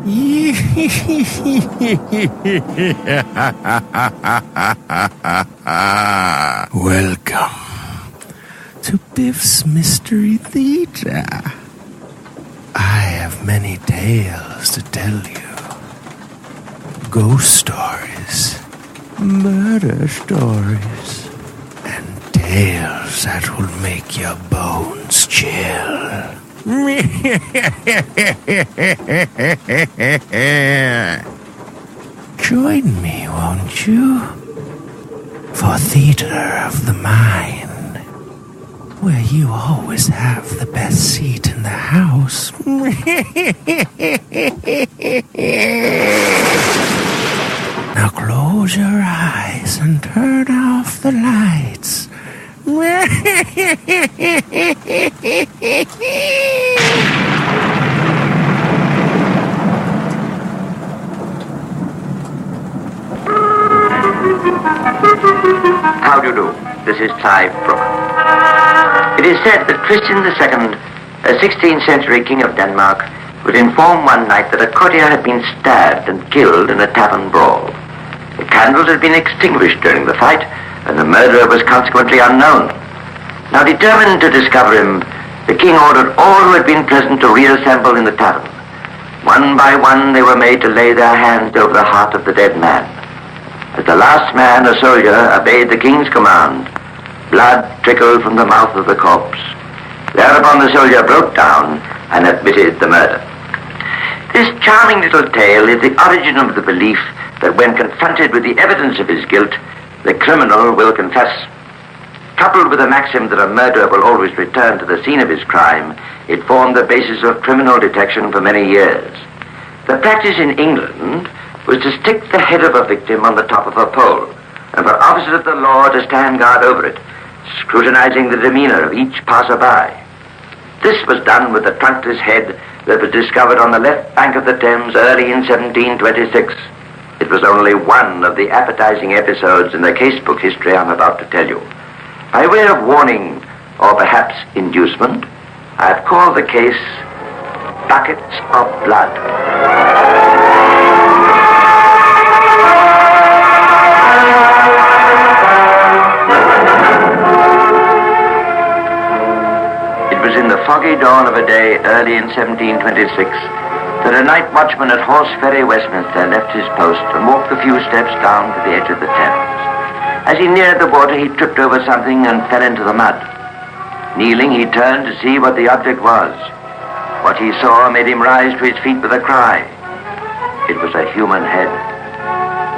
Welcome to Biff's Mystery Theater. I have many tales to tell you. Ghost stories, murder stories, and tales that will make your bones chill. Join me, won't you? For Theater of the Mind, where you always have the best seat in the house. Now close your eyes and turn off the lights. How do you do? This is Clive Brooke. It is said that Christian II, a 16th century king of Denmark, was informed one night that a courtier had been stabbed and killed in a tavern brawl. The candles had been extinguished during the fight, and the murderer was consequently unknown. Now determined to discover him, the king ordered all who had been present to reassemble in the tavern. One by one they were made to lay their hands over the heart of the dead man. As the last man, a soldier, obeyed the king's command, blood trickled from the mouth of the corpse. Thereupon the soldier broke down and admitted the murder. This charming little tale is the origin of the belief that when confronted with the evidence of his guilt, the criminal will confess. Coupled with the maxim that a murderer will always return to the scene of his crime, it formed the basis of criminal detection for many years. The practice in England was to stick the head of a victim on the top of a pole, and for officers of the law to stand guard over it, scrutinizing the demeanor of each passer-by. This was done with the trunkless head that was discovered on the left bank of the Thames early in 1726. It was only one of the appetizing episodes in the casebook history I'm about to tell you. By way of warning, or perhaps inducement, I've called the case Buckets of Blood. It was in the foggy dawn of a day early in 1726 that a night watchman at Horse Ferry, Westminster, left his post and walked a few steps down to the edge of the Thames. As he neared the water, he tripped over something and fell into the mud. Kneeling, he turned to see what the object was. What he saw made him rise to his feet with a cry. It was a human head.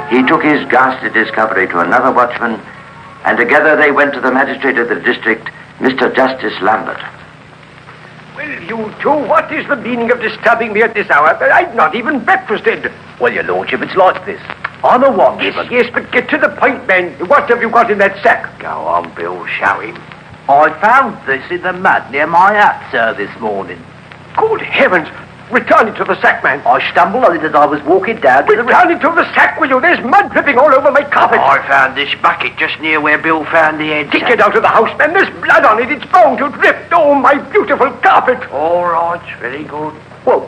He took his ghastly discovery to another watchman, and together they went to the magistrate of the district, Mr. Justice Lambert. Well, you two, what is the meaning of disturbing me at this hour? I've not even breakfasted. Well, your lordship, it's like this. I'm a watchman. Yes, but get to the point, man. What have you got in that sack? Go on, Bill, show him. I found this in the mud near my hut, sir, this morning. Good heavens! Return it to the sack, man. I stumbled on it as I was walking down to the river. Return it to the sack, will you? There's mud dripping all over my carpet. I found this bucket just near where Bill found the head. Take it out of the house, man. There's blood on it. It's bound to drip. Oh, my beautiful carpet. All right, very good. Well,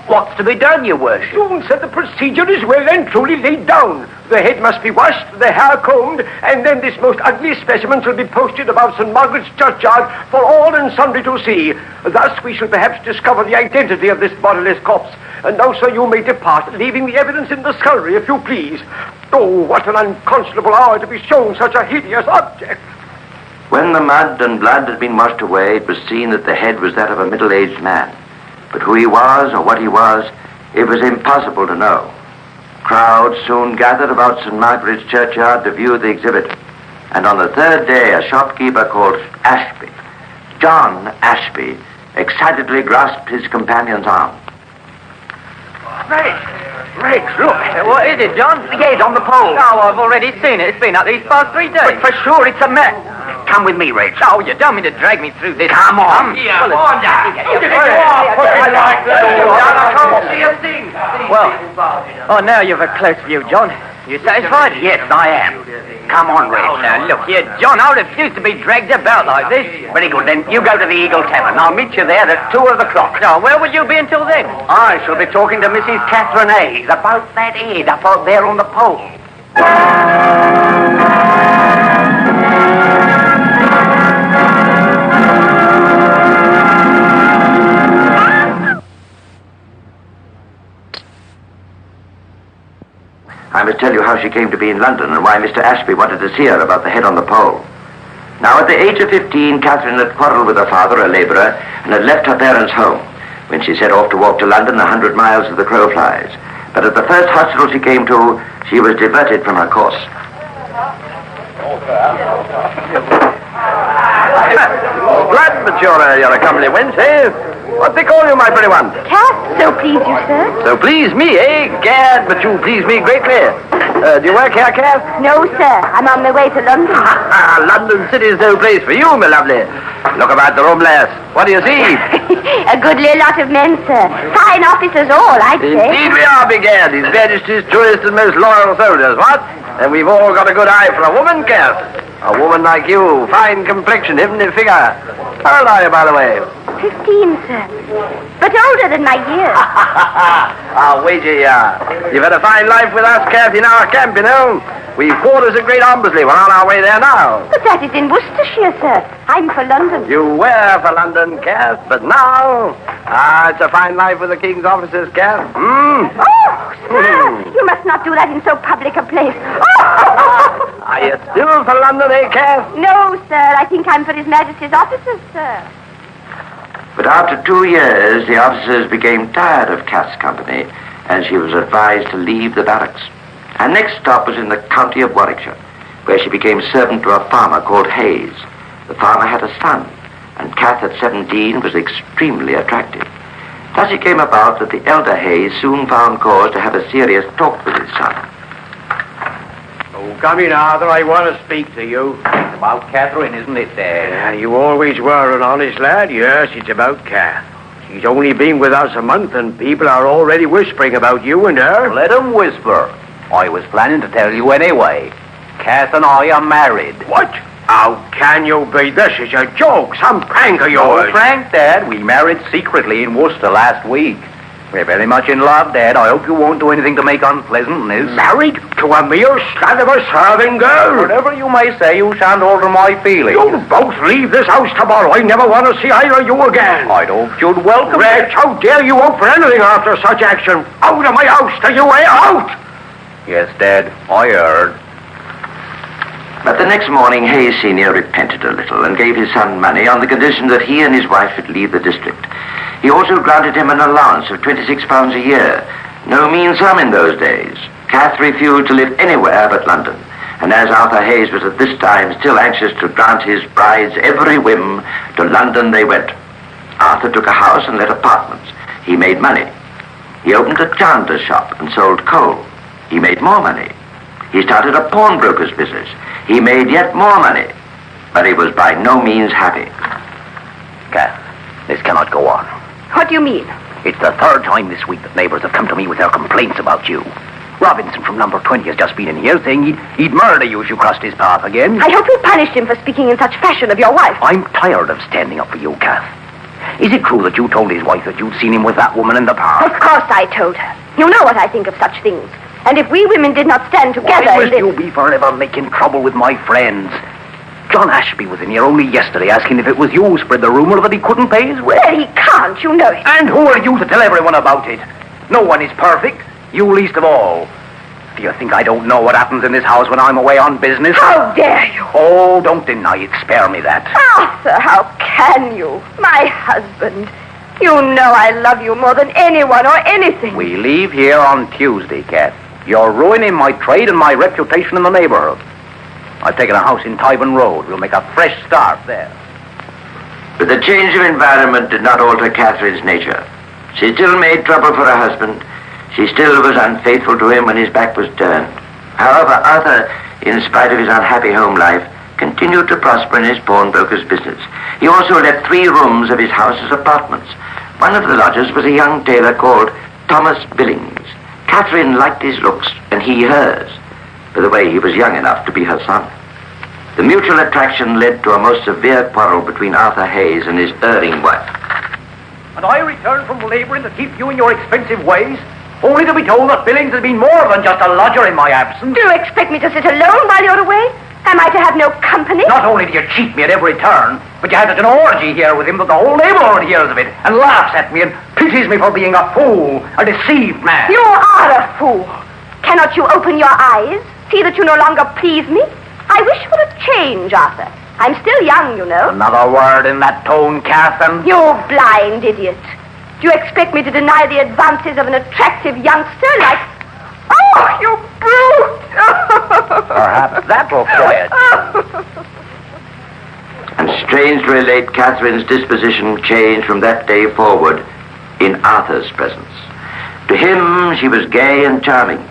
what's to be done, your worship? Soon, sir, the procedure is well and truly laid down. The head must be washed, the hair combed, and then this most ugly specimen shall be posted above St. Margaret's churchyard for all and sundry to see. Thus we shall perhaps discover the identity of this bodiless corpse. And now, sir, you may depart, leaving the evidence in the scullery, if you please. Oh, what an unconscionable hour to be shown such a hideous object. When the mud and blood had been washed away, it was seen that the head was that of a middle-aged man. But who he was or what he was, it was impossible to know. Crowds soon gathered about St. Margaret's churchyard to view the exhibit. And on the third day, a shopkeeper called Ashby, John Ashby, excitedly grasped his companion's arm. Rex, look. What is it, John? The head on the pole. Oh, I've already seen it. It's been up these past 3 days. But for sure, it's a man. Come with me, Rex. Oh, you don't mean to drag me through this. Come on. Yeah, well, on down. I can't see a thing. Well, now you've a close view, John. You satisfied? Yes, I am. Come on, Red. Look here, John, I refuse to be dragged about like this. Very good, then. You go to the Eagle Tavern. I'll meet you there at 2 o'clock. Now, where will you be until then? I shall be talking to Mrs. Catherine Hayes about that head up out there on the pole. I must tell you how she came to be in London and why Mr. Ashby wanted to see her about the head on the pole. Now, at the age of 15, Catherine had quarrelled with her father, a labourer, and had left her parents' home when she set off to walk to London 100 miles as the crow flies. But at the first hospital she came to, she was diverted from her course. Glad that you're a comely wench, eh? What they call you, my pretty one? Cat, so please you, sir. So please me, eh? Gad, but you please me greatly. Do you work here, Cass? No, sir. I'm on my way to London. London City is no place for you, my lovely. Look about the room, lass. What do you see? A goodly lot of men, sir. Fine officers all, I'd say. Indeed we are, begad. His Majesty's truest and most loyal soldiers, what? And we've all got a good eye for a woman, Cass. A woman like you, fine complexion, heavenly figure. How old are you, by the way? 15, sir. But older than my years. I'll wager you are. You've had a fine life with us, Cass, in our camp, you know. We've quarters at Great Ombersley. We're on our way there now. But that is in Worcestershire, sir. I'm for London. You were for London, Cass, but now... it's a fine life with the King's officers, Cass. Oh, sir, you must not do that in so public a place. Oh! Are you still for London, eh, Cass? No, sir. I think I'm for His Majesty's officers, sir. But after 2 years, the officers became tired of Cass's company, and she was advised to leave the barracks. Her next stop was in the county of Warwickshire, where she became servant to a farmer called Hayes. The farmer had a son, and Cass at 17 was extremely attractive. Thus it came about that the elder Hayes soon found cause to have a serious talk with his son. Oh, come in, Arthur. I want to speak to you. It's about Catherine, isn't it, Dad? Yeah, you always were an honest lad. Yes, it's about Cass. She's only been with us a month, and people are already whispering about you and her. Let 'em whisper. I was planning to tell you anyway. Cass and I are married. What? How can you be? This is a joke. Some prank of yours. No prank, Dad. We married secretly in Worcester last week. We're very much in love, Dad. I hope you won't do anything to make unpleasantness. Married to a mere scat of a serving girl? Whatever you may say, you shan't alter my feelings. You'll both leave this house tomorrow. I never want to see either of you again. I'd hope you'd welcome Wretch, how dare you hope for anything after such action? Out of my house, till you way out! Yes, Dad, I heard. But the next morning, Hayes Sr. repented a little and gave his son money on the condition that he and his wife should leave the district. He also granted him an allowance of £26 a year, no mean sum in those days. Cass refused to live anywhere but London, and as Arthur Hayes was at this time still anxious to grant his bride's every whim, to London they went. Arthur took a house and let apartments. He made money. He opened a chandler's shop and sold coal. He made more money. He started a pawnbroker's business. He made yet more money, but he was by no means happy. Cass, this cannot go on. What do you mean? It's the 3rd time this week that neighbours have come to me with their complaints about you. Robinson from number 20 has just been in here saying he'd murder you if you crossed his path again. I hope you punished him for speaking in such fashion of your wife. I'm tired of standing up for you, Cass. Is it true that you told his wife that you'd seen him with that woman in the park? Of course I told her. You know what I think of such things. And if we women did not stand together... Why must you be forever making trouble with my friends? John Ashby was in here only yesterday asking if it was you who spread the rumour that he couldn't pay his rent. Well, he can't, you know it. And who are you to tell everyone about it? No one is perfect, you least of all. Do you think I don't know what happens in this house when I'm away on business? How dare you? Oh, don't deny it. Spare me that. Arthur, how can you? My husband. You know I love you more than anyone or anything. We leave here on Tuesday, Cat. You're ruining my trade and my reputation in the neighborhood. I've taken a house in Tyburn Road. We'll make a fresh start there. But the change of environment did not alter Catherine's nature. She still made trouble for her husband. She still was unfaithful to him when his back was turned. However, Arthur, in spite of his unhappy home life, continued to prosper in his pawnbroker's business. He also let 3 rooms of his house as apartments. One of the lodgers was a young tailor called Thomas Billings. Catherine liked his looks, and he hers. by the way, he was young enough to be her son. The mutual attraction led to a most severe quarrel between Arthur Hayes and his erring wife. And I returned from labouring to keep you in your expensive ways, only to be told that Billings has been more than just a lodger in my absence. Do you expect me to sit alone while you're away? Am I to have no company? Not only do you cheat me at every turn, but you had such an orgy here with him that the whole neighbourhood hears of it and laughs at me and pities me for being a fool, a deceived man. You are a fool. Cannot you open your eyes? See that you no longer please me? I wish for a change, Arthur. I'm still young, you know. Another word in that tone, Catherine. You blind idiot. Do you expect me to deny the advances of an attractive youngster like... Oh, you brute! Perhaps that'll quiet. And strange to relate, Catherine's disposition changed from that day forward in Arthur's presence. To him, she was gay and charming.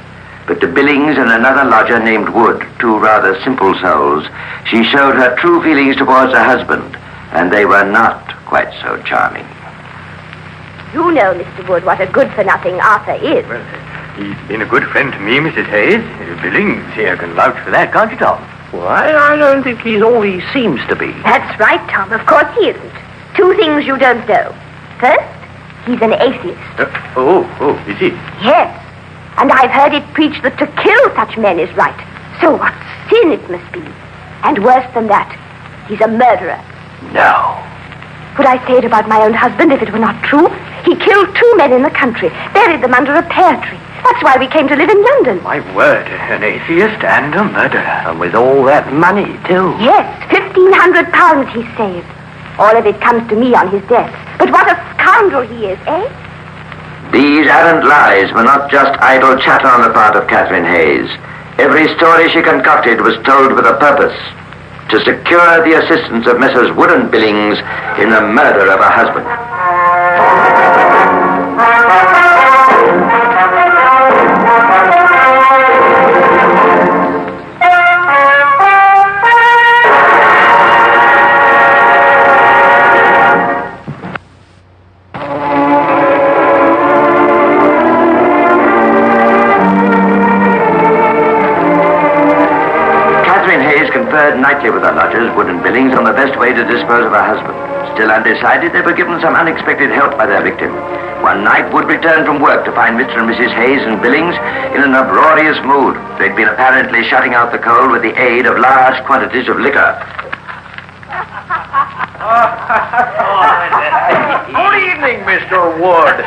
But to Billings and another lodger named Wood, two rather simple souls, she showed her true feelings towards her husband, and they were not quite so charming. You know, Mr. Wood, what a good-for-nothing Arthur is. Well, he's been a good friend to me, Mrs. Hayes. Billings here can vouch for that, can't you, Tom? Well, I don't think he's all he seems to be. That's right, Tom. Of course he isn't. Two things you don't know. First, he's an atheist. Is he? Yes. And I've heard it preached that to kill such men is right. So what sin it must be. And worse than that, he's a murderer. No. Would I say it about my own husband if it were not true? He killed two men in the country, buried them under a pear tree. That's why we came to live in London. My word, an atheist and a murderer. And with all that money, too. Yes, £1,500 he saved. All of it comes to me on his death. But what a scoundrel he is, eh? These arrant lies were not just idle chatter on the part of Catherine Hayes. Every story she concocted was told with a purpose: to secure the assistance of Messrs. Wood and Billings in the murder of her husband. Nightly with her lodgers, Wood and Billings, on the best way to dispose of her husband. Still undecided, they were given some unexpected help by their victim. One night, Wood returned from work to find Mr. and Mrs. Hayes and Billings in an uproarious mood. They'd been apparently shutting out the cold with the aid of large quantities of liquor. Good evening, Mr. Wood.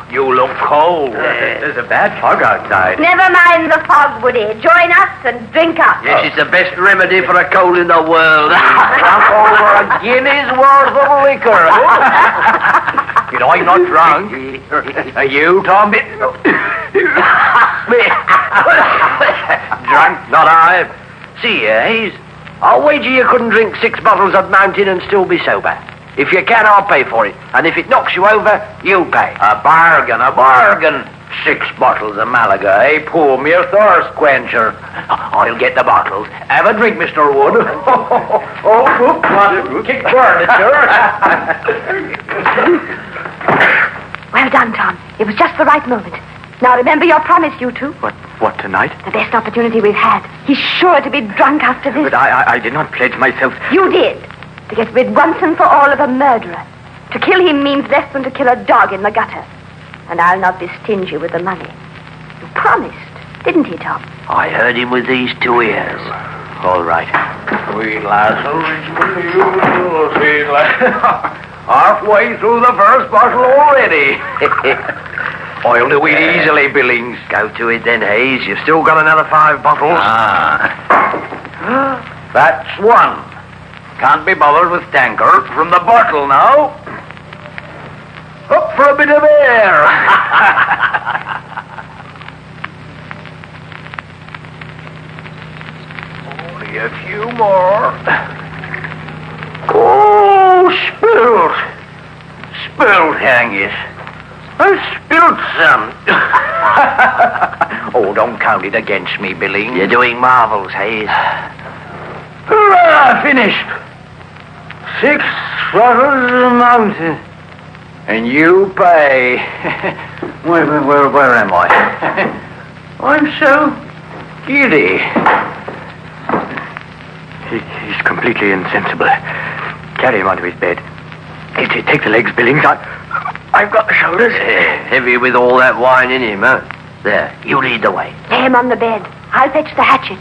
You look cold. There's a bad fog outside. Never mind the fog, Woody. Join us and drink up. Yes, it's the best remedy for a cold in the world. Drunk over a guinea's worth of liquor. You know, I'm not drunk. Are you, Tom? Drunk, not I. See, Hayes, I'll wager you couldn't drink 6 bottles of Mountain and still be sober. If you can, I'll pay for it. And if it knocks you over, you pay. A bargain, a bargain. 6 bottles of Malaga, eh? Pour me a thirst quencher. I'll get the bottles. Have a drink, Mr. Wood. Kick furniture. Well done, Tom. It was just the right moment. Now remember your promise, you two. What, tonight? The best opportunity we've had. He's sure to be drunk after this. But I did not pledge myself. You did. To get rid once and for all of a murderer. To kill him means less than to kill a dog in the gutter. And I'll not be stingy with the money. You promised, didn't he, Tom? I heard him with these 2 ears. All right. Sweet lass, sweet lass. Halfway through the first bottle already. I'll do it easily, Billings. Go to it then, Hayes. You've still got another 5 bottles. That's 1. Can't be bothered with tanker. From the bottle now. Up for a bit of air. Only a few more. Oh, spilled. Spilled, hang it. I spilled some. Oh, don't count it against me, Billings. You're doing marvels, Hayes. Hurrah, finished. 6 bottles of Mountain. And you pay. Where am I? I'm Giddy. He's completely insensible. Carry him onto his bed. Take the legs, Billings. I've got the shoulders. Heavy with all that wine in him, huh? There, you lead the way. Lay him on the bed. I'll fetch the hatchet.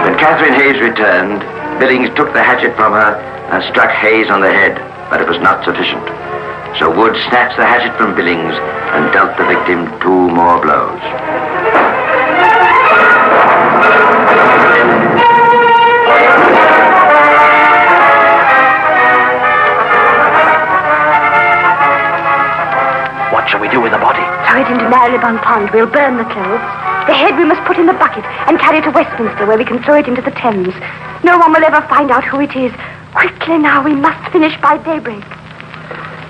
When Catherine Hayes returned, Billings took the hatchet from her and struck Hayes on the head, but it was not sufficient. So Wood snatched the hatchet from Billings and dealt the victim 2 more blows. What shall we do with the body? Throw it into Marylebone Pond. We'll burn the clothes. The head we must put in the bucket and carry to Westminster, where we can throw it into the Thames. No one will ever find out who it is. Quickly now, we must finish by daybreak.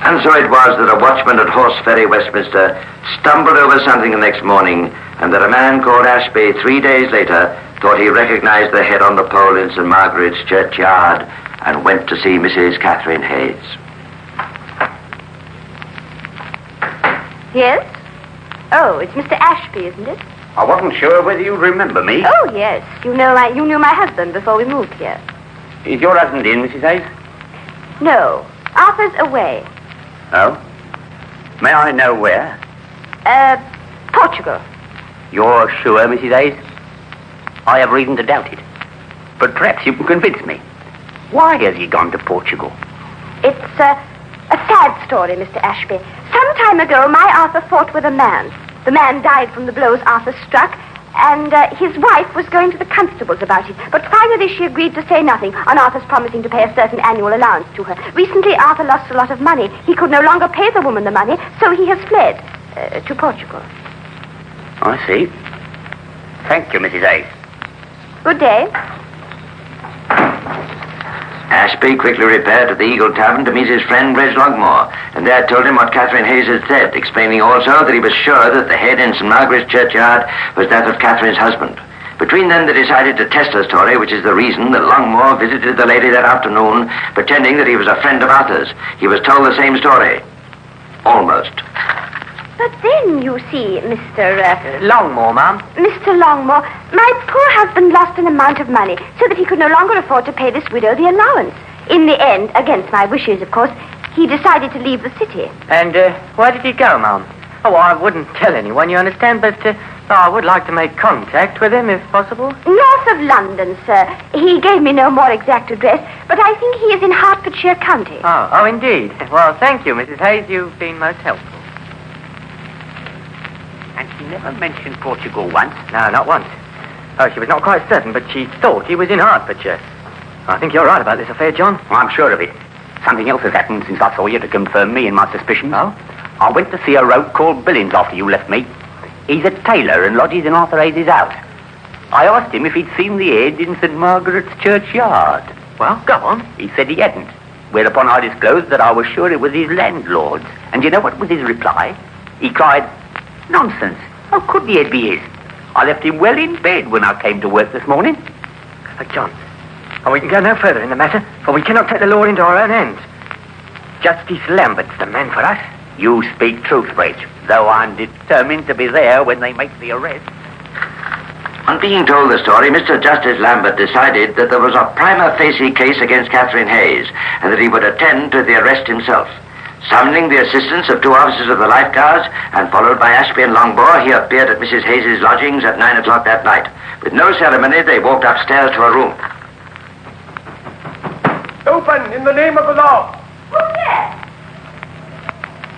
And so it was that a watchman at Horse Ferry, Westminster, stumbled over something the next morning, and that a man called Ashby 3 days later thought he recognized the head on the pole in St. Margaret's churchyard and went to see Mrs. Catherine Hayes. Yes? Oh, it's Mr. Ashby, isn't it? I wasn't sure whether you remember me. Oh, yes. You knew my husband before we moved here. Is your husband in, Mrs. Hayes? No. Arthur's away. Oh? May I know where? Portugal. You're sure, Mrs. Hayes? I have reason to doubt it. But perhaps you can convince me. Why has he gone to Portugal? It's a sad story, Mr. Ashby. Some time ago, my Arthur fought with a man. The man died from the blows Arthur struck, and his wife was going to the constables about it. But finally she agreed to say nothing on Arthur's promising to pay a certain annual allowance to her. Recently, Arthur lost a lot of money. He could no longer pay the woman the money, so he has fled to Portugal. I see. Thank you, Mrs. Hayes. Good day. Ashby quickly repaired to the Eagle Tavern to meet his friend Reg Longmore, and there told him what Catherine Hayes had said, explaining also that he was sure that the head in St. Margaret's churchyard was that of Catherine's husband. Between them, they decided to test her story, which is the reason that Longmore visited the lady that afternoon, pretending that he was a friend of Arthur's. He was told the same story. Almost. But then, you see, Mr. Longmore, ma'am. Mr. Longmore, my poor husband lost an amount of money so that he could no longer afford to pay this widow the allowance. In the end, against my wishes, of course, he decided to leave the city. And where did he go, ma'am? Oh, I wouldn't tell anyone, you understand, but I would like to make contact with him, if possible. North of London, sir. He gave me no more exact address, but I think he is in Hertfordshire County. Oh, indeed. Well, thank you, Mrs. Hayes. You've been most helpful. And she never mentioned Portugal once? No, not once. Oh, she was not quite certain, but she thought he was in Hertfordshire. I think you're right about this affair, John. Well, I'm sure of it. Something else has happened since I saw you to confirm me in my suspicions. Oh? I went to see a rogue called Billings after you left me. He's a tailor and lodges in Arthur Hayes' house. I asked him if he'd seen the head in St. Margaret's churchyard. Well, go on. He said he hadn't, whereupon I disclosed that I was sure it was his landlord's. And you know what was his reply? He cried, "Nonsense. How could the head be his? I left him well in bed when I came to work this morning." John, we can go no further in the matter, for we cannot take the law into our own hands. Justice Lambert's the man for us. You speak truth, Reg, though I'm determined to be there when they make the arrest. On being told the story, Mr. Justice Lambert decided that there was a prima facie case against Catherine Hayes, and that he would attend to the arrest himself. Summoning the assistance of 2 officers of the Life Guards, and followed by Ashby and Longmore, he appeared at Mrs. Hayes' lodgings at 9 o'clock that night. With no ceremony, they walked upstairs to a room. Open in the name of the law. Who's there?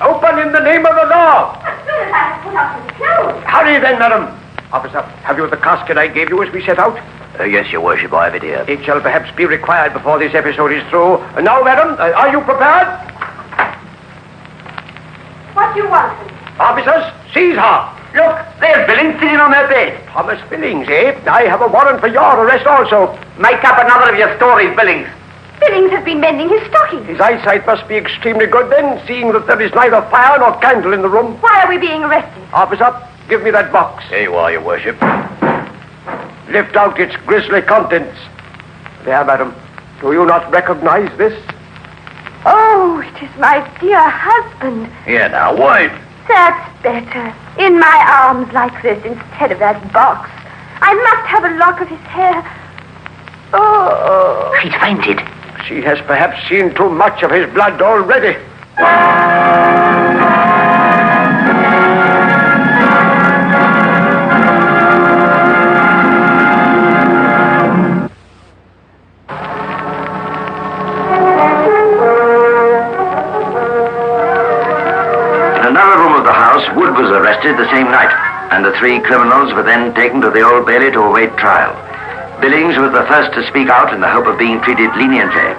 Open in the name of the law. As soon as I have put up his clothes. Hurry then, madam. Officer, have you the casket I gave you as we set out? Yes, your worship, I have it here. It shall perhaps be required before this episode is through. Now, madam, are you prepared? What do you want? Officers, seize her. Look, there's Billings sitting on her bed. Thomas Billings, eh? I have a warrant for your arrest also. Make up another of your stories, Billings. Billings has been mending his stockings. His eyesight must be extremely good then, seeing that there is neither fire nor candle in the room. Why are we being arrested? Officer, give me that box. Here you are, your worship. Lift out its grisly contents. There, madam. Do you not recognize this? Oh, It is my dear husband. Here now, wife. That's better. In my arms like this instead of that box. I must have a lock of his hair. Oh. She's fainted. She has perhaps seen too much of his blood already. Wood was arrested the same night, and the three criminals were then taken to the Old Bailey to await trial. Billings was the first to speak out in the hope of being treated leniently.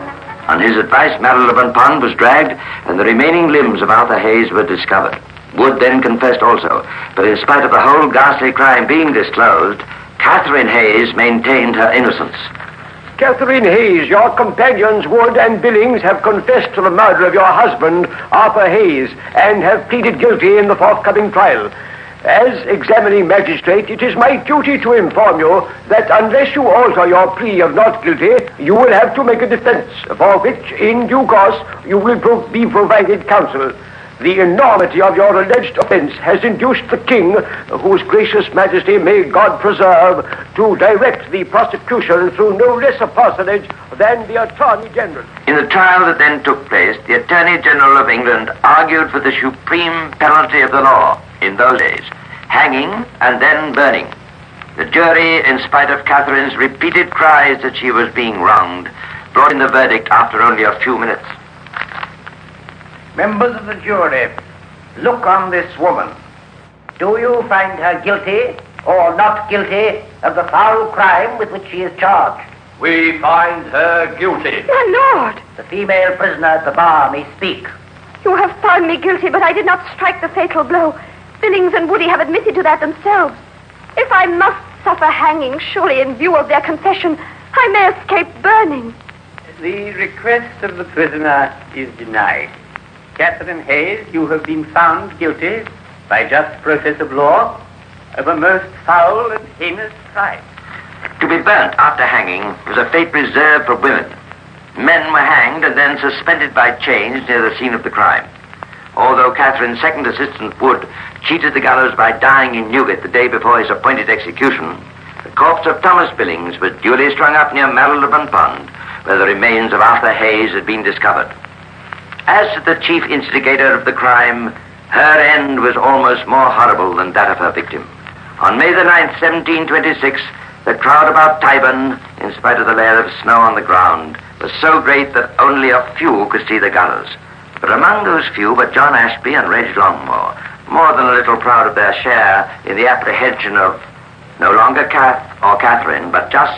On his advice, Marylebone Pond was dragged, and the remaining limbs of Arthur Hayes were discovered. Wood then confessed also, but in spite of the whole ghastly crime being disclosed, Catherine Hayes maintained her innocence. Catherine Hayes, your companions Wood and Billings have confessed to the murder of your husband, Arthur Hayes, and have pleaded guilty in the forthcoming trial. As examining magistrate, it is my duty to inform you that unless you alter your plea of not guilty, you will have to make a defense, for which, in due course, you will be provided counsel. The enormity of your alleged offense has induced the king, whose gracious majesty may God preserve, to direct the prosecution through no less a personage than the Attorney General. In the trial that then took place, the Attorney General of England argued for the supreme penalty of the law in those days, hanging and then burning. The jury, in spite of Catherine's repeated cries that she was being wronged, brought in the verdict after only a few minutes. Members of the jury, look on this woman. Do you find her guilty or not guilty of the foul crime with which she is charged? We find her guilty. My lord! The female prisoner at the bar may speak. You have found me guilty, but I did not strike the fatal blow. Billings and Woody have admitted to that themselves. If I must suffer hanging, surely in view of their confession, I may escape burning. The request of the prisoner is denied. Catherine Hayes, you have been found guilty, by just process of law, of a most foul and heinous crime. To be burnt after hanging was a fate reserved for women. Men were hanged and then suspended by chains near the scene of the crime. Although Catherine's second assistant, Wood, cheated the gallows by dying in Newgate the day before his appointed execution, the corpse of Thomas Billings was duly strung up near Marylebone Pond, where the remains of Arthur Hayes had been discovered. As to the chief instigator of the crime, her end was almost more horrible than that of her victim. On May the 9th, 1726, the crowd about Tyburn, in spite of the layer of snow on the ground, was so great that only a few could see the gallows. But among those few were John Ashby and Reg Longmore, more than a little proud of their share in the apprehension of no longer Kath or Catherine, but just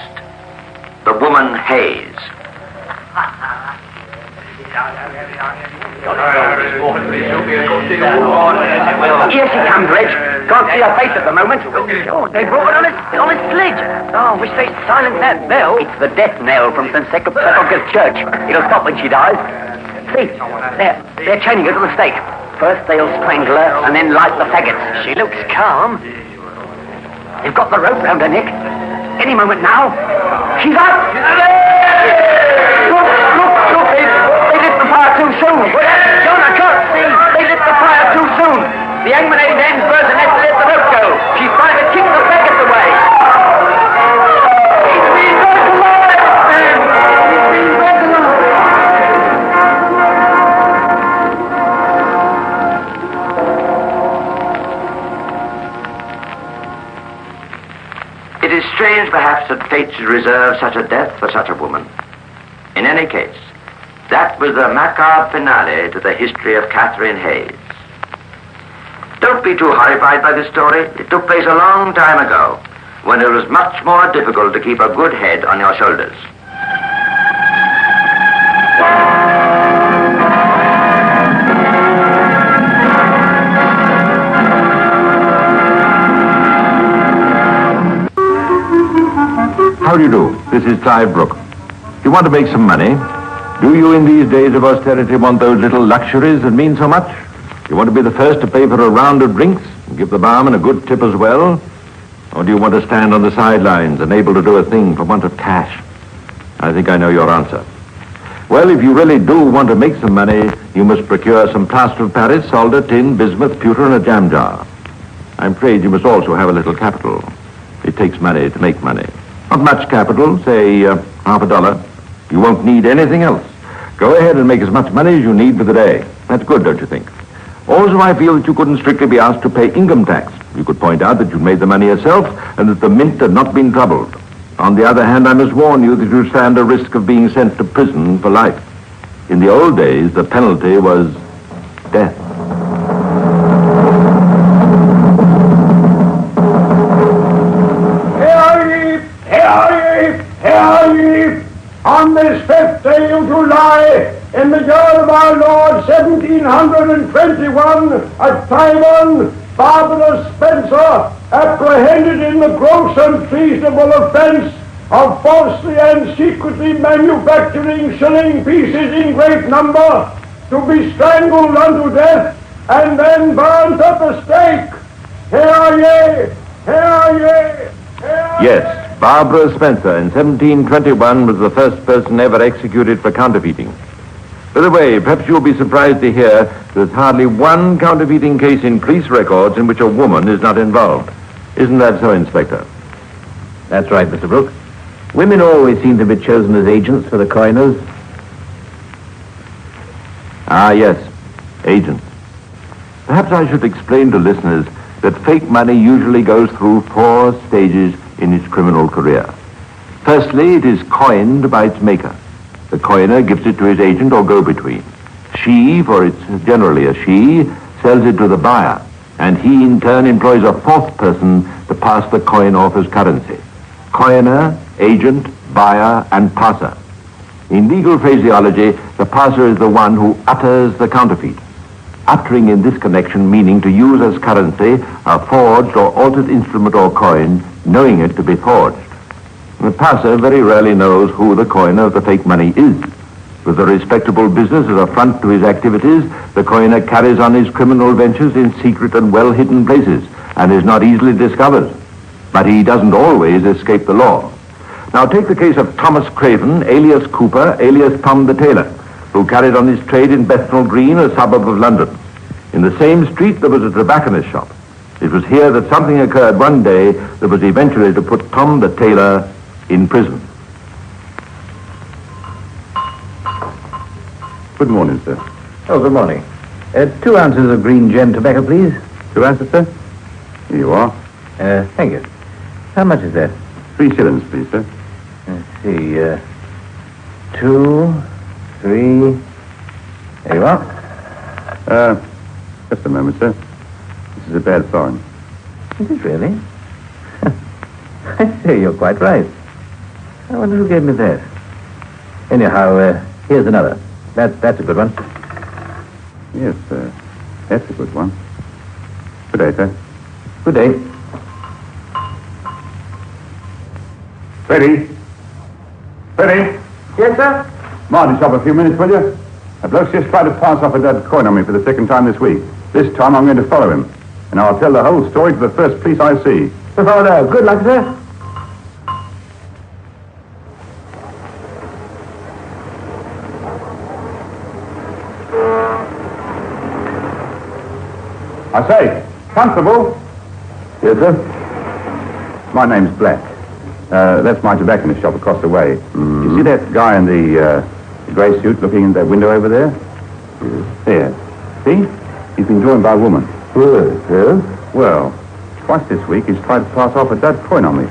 the woman Hayes. Here she comes, Reg. Can't see her face at the moment. Oh, they brought her on a sledge. Oh, wish they'd silence that bell. It's the death knell from St. Sepulchre's Church. It'll stop when she dies. See, they're chaining her to the stake. First they'll strangle her, and then light the faggots. She looks calm. They've got the rope round her neck. Any moment now. She's up! Look, they lit the fire too soon. John, I can't see. They lit the fire too soon. The hangman ain't hands first and has to let the rope go. She's trying to kick the faggots away. He's been burnt alive! He's been burnt alive! It is strange, perhaps, that fate should reserve such a death for such a woman. In any case, that was the macabre finale to the history of Catherine Hayes. Don't be too horrified by this story. It took place a long time ago, when it was much more difficult to keep a good head on your shoulders. How do you do? This is Clive Brooke. You want to make some money? Do you, in these days of austerity, want those little luxuries that mean so much? You want to be the first to pay for a round of drinks and give the barman a good tip as well? Or do you want to stand on the sidelines, unable to do a thing for want of cash? I think I know your answer. Well, if you really do want to make some money, you must procure some plaster of Paris, solder, tin, bismuth, pewter, and a jam jar. I'm afraid you must also have a little capital. It takes money to make money. Not much capital, say $50. You won't need anything else. Go ahead and make as much money as you need for the day. That's good, don't you think? Also, I feel that you couldn't strictly be asked to pay income tax. You could point out that you'd made the money yourself and that the mint had not been troubled. On the other hand, I must warn you that you stand a risk of being sent to prison for life. In the old days, the penalty was death. Hear ye! On this 5th day of July, in the year of our Lord 1721, at Taiwan, Barbara Spencer, apprehended in the gross and treasonable offense of falsely and secretly manufacturing shilling pieces in great number, to be strangled unto death, and then burnt at the stake. Hear ye! Hear ye! Yes, Barbara Spencer in 1721 was the first person ever executed for counterfeiting. By the way, perhaps you'll be surprised to hear there's hardly one counterfeiting case in police records in which a woman is not involved. Isn't that so, Inspector? That's right, Mr. Brooke. Women always seem to be chosen as agents for the coiners. Ah, yes, agents. Perhaps I should explain to listeners that fake money usually goes through 4 stages in its criminal career. Firstly, it is coined by its maker. The coiner gives it to his agent or go-between. She, for it's generally a she, sells it to the buyer, and he in turn employs a 4th person to pass the coin off as currency. Coiner, agent, buyer, and passer. In legal phraseology, the passer is the one who utters the counterfeit. Uttering in this connection meaning to use as currency a forged or altered instrument or coin, knowing it to be forged. The passer very rarely knows who the coiner of the fake money is. With a respectable business as a front to his activities, the coiner carries on his criminal ventures in secret and well-hidden places and is not easily discovered. But he doesn't always escape the law. Now take the case of Thomas Craven, alias Cooper, alias Tom the Tailor, who carried on his trade in Bethnal Green, a suburb of London. In the same street there was a tobacconist shop. It was here that something occurred one day that was eventually to put Tom the Tailor in prison. Good morning, sir. Oh, good morning. 2 ounces of green gem tobacco, please. 2 ounces, sir? Here you are. Thank you. How much is that? 3 shillings, please, sir. Let's see, 2, 3... There you are. Just a moment, sir. This is a bad florin. Is it really? I say, you're quite right. I wonder who gave me that. Anyhow, here's another. That's a good one. Yes, that's a good one. Good day, sir. Good day. Freddie? Freddie? Yes, sir? Marty, stop a few minutes, will you? A bloke's just tried to pass off a dead coin on me for the 2nd time this week. This time I'm going to follow him. And I'll tell the whole story to the first police I see. Oh, no. Good luck, sir. I say, Constable. Yes, sir? My name's Black. That's my tobacconist shop across the way. You see that guy in the grey suit looking in that window over there? Yes. There. See? He's been joined by a woman. Yes? Well, twice this week he's tried to pass off a dead coin on me.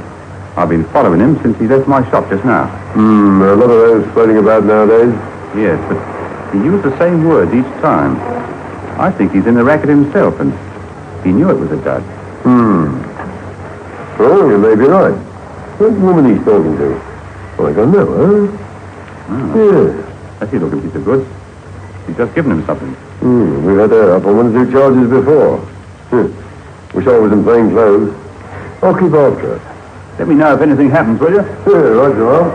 I've been following him since he left my shop just now. A lot of those floating about nowadays. Yes, but he used the same words each time. I think he's in the racket himself, and he knew it was a dud. Oh, you may be right. Who's the woman he's talking to? Oh, I don't know, huh? Yes. That's he looking piece of goods. He's just given him something. We've had her up on 1 or 2 charges before. Wish I was in plain clothes. I'll keep after her. Let me know if anything happens, will you? Yeah, right you are.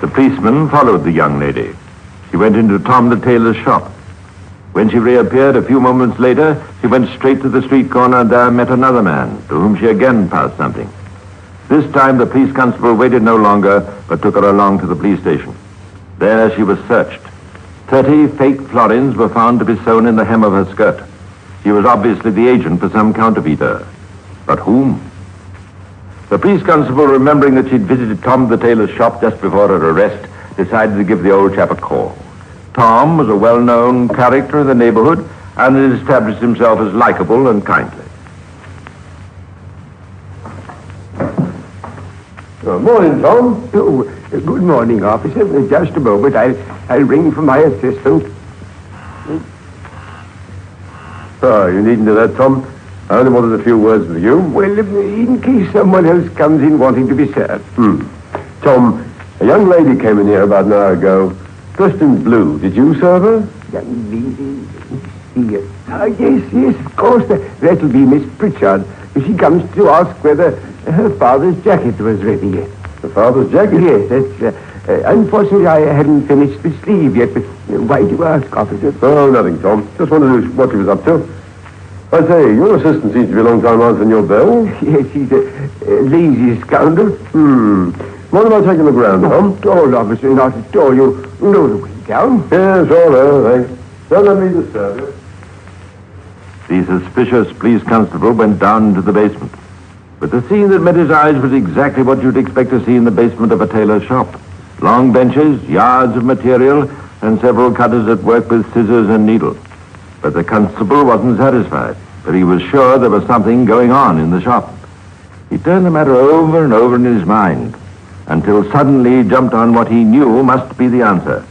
The policeman followed the young lady. She went into Tom the tailor's shop. When she reappeared a few moments later, she went straight to the street corner and there met another man, to whom she again passed something. This time the police constable waited no longer, but took her along to the police station. There she was searched. 30 fake florins were found to be sewn in the hem of her skirt. She was obviously the agent for some counterfeiter. But whom? The police constable, remembering that she'd visited Tom the tailor's shop just before her arrest, decided to give the old chap a call. Tom was a well-known character in the neighborhood and had established himself as likable and kindly. Morning, Tom. Oh, good morning, officer. Just a moment. I'll ring for my assistant. Oh, you needn't do that, Tom. I only wanted a few words with you. Well, in case someone else comes in wanting to be served. Tom, a young lady came in here about an hour ago, dressed in blue. Did you serve her? Young lady? Yes, of course. That'll be Miss Pritchard. She comes to ask whether her father's jacket was ready yet. The father's jacket? Yes, that's... unfortunately, I hadn't finished the sleeve yet, but why do you ask, officer? Oh, nothing, Tom. Just wanted to know what he was up to. I say, your assistant seems to be a long time answering your bell. Yes, he's a lazy scoundrel. Mind if I take a look around, Tom? Oh, officer, not at all. You know the way down. Yes, all right, thanks. Don't let me disturb you. The suspicious police constable went down into the basement. But the scene that met his eyes was exactly what you'd expect to see in the basement of a tailor's shop. Long benches, yards of material, and several cutters at work with scissors and needles. But the constable wasn't satisfied, but he was sure there was something going on in the shop. He turned the matter over and over in his mind, until suddenly he jumped on what he knew must be the answer.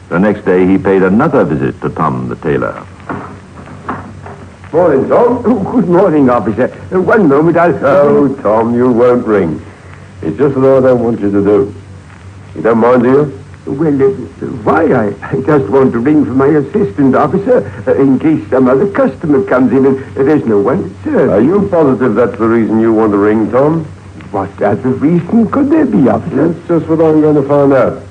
The next day he paid another visit to Tom the tailor. Morning, Tom. Oh, good morning, officer. One moment, Oh, Tom, you won't ring. It's just what I don't want you to do. You don't mind, do you? Well, why? I just want to ring for my assistant, officer, in case some other customer comes in and there's no one to serve. Are you positive that's the reason you want to ring, Tom? What other reason could there be, officer? That's just what I'm going to find out.